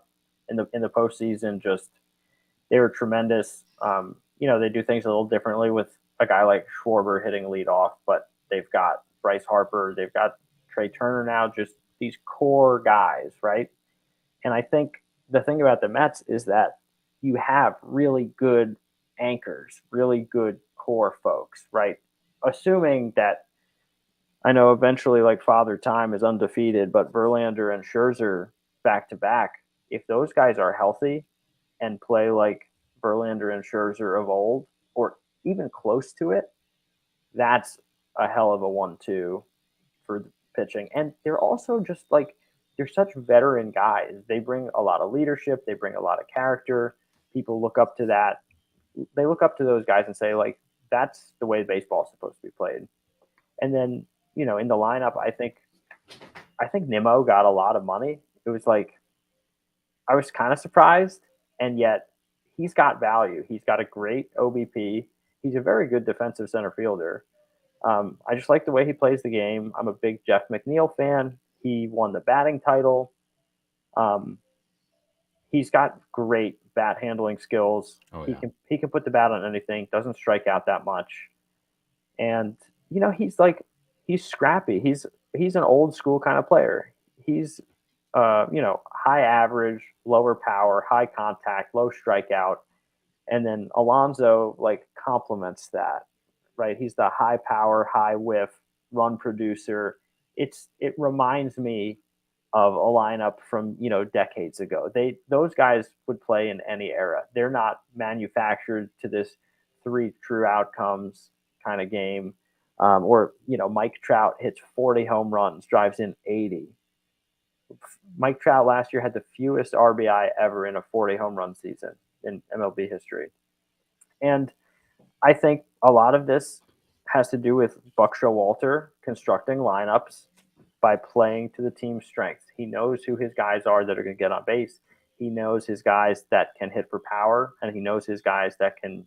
in the postseason, just they were tremendous. They do things a little differently with a guy like Schwarber hitting leadoff, but they've got Bryce Harper, they've got Trey Turner now, just these core guys, right? And I think the thing about the Mets is that you have really good anchors, really good core folks, right? Assuming that, I know eventually, like, Father Time is undefeated, but Verlander and Scherzer back to back, if those guys are healthy and play like Verlander and Scherzer of old, or even close to it, that's a hell of a 1-2 for the pitching. And they're also just like, they're such veteran guys. They bring a lot of leadership. They bring a lot of character. People look up to that. They look up to those guys and say, like, that's the way baseball is supposed to be played. And then, in the lineup, I think Nimmo got a lot of money. It was like, I was kind of surprised, and yet he's got value. He's got a great OBP. He's a very good defensive center fielder. I just like the way he plays the game. I'm a big Jeff McNeil fan. He won the batting title. He's got great bat handling skills. Oh, He yeah. can put the bat on anything. Doesn't strike out that much, and he's scrappy. He's an old school kind of player. He's high average, lower power, high contact, low strikeout, and then Alonso complements that, right? He's the high power, high whiff run producer. It reminds me of a lineup from decades ago. Those guys would play in any era. They're not manufactured to this 3 true outcomes kind of game. Or Mike Trout hits 40 home runs, drives in 80. Mike Trout last year had the fewest RBI ever in a 40 home run season in MLB history. And I think a lot of this has to do with Buck Showalter constructing lineups by playing to the team's strengths. He knows who his guys are that are going to get on base. He knows his guys that can hit for power, and he knows his guys that can,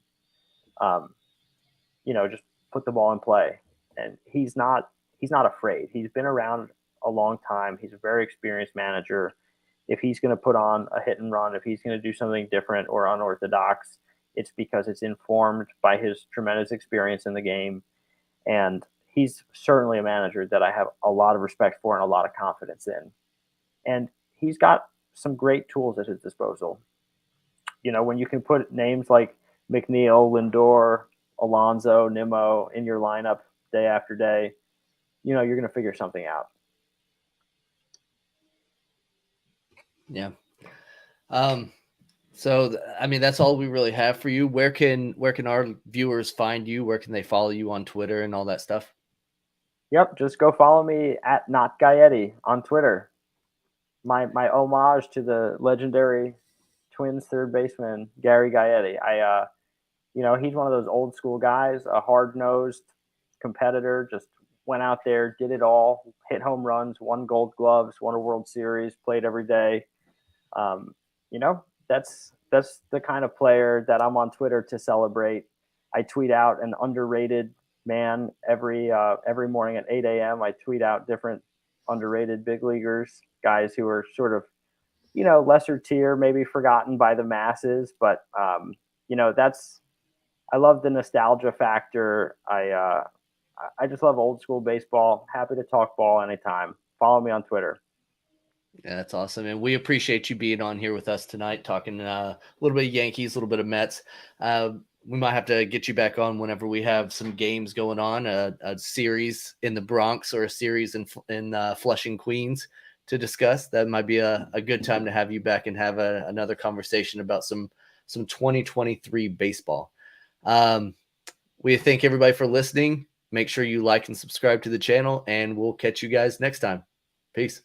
just put the ball in play. And he's not afraid. He's been around a long time. He's a very experienced manager. If he's going to put on a hit and run, if he's going to do something different or unorthodox, it's because it's informed by his tremendous experience in the game. And he's certainly a manager that I have a lot of respect for and a lot of confidence in. And he's got some great tools at his disposal. When you can put names like McNeil, Lindor, Alonso, Nimmo in your lineup day after day, you're going to figure something out. Yeah. So, I mean, that's all we really have for you. Where can our viewers find you? Where can they follow you on Twitter and all that stuff? Yep. Just go follow me at Not Gaetti on Twitter. My homage to the legendary Twins third baseman, Gary Gaetti. He's one of those old school guys, a hard-nosed competitor, just went out there, did it all, hit home runs, won Gold Gloves, won a World Series, played every day. That's the kind of player that I'm on Twitter to celebrate. I tweet out an underrated man every morning at 8 a.m. I tweet out different underrated big leaguers, guys who are sort of, lesser tier, maybe forgotten by the masses. But, I love the nostalgia factor. I just love old school baseball. Happy to talk ball anytime. Follow me on Twitter. Yeah, that's awesome. And we appreciate you being on here with us tonight, talking a little bit of Yankees, a little bit of Mets. We might have to get you back on whenever we have some games going on, a series in the Bronx or a series in Flushing, Queens to discuss. That might be a good time to have you back and have another conversation about some 2023 baseball. We thank everybody for listening. Make sure you like and subscribe to the channel, and we'll catch you guys next time. Peace.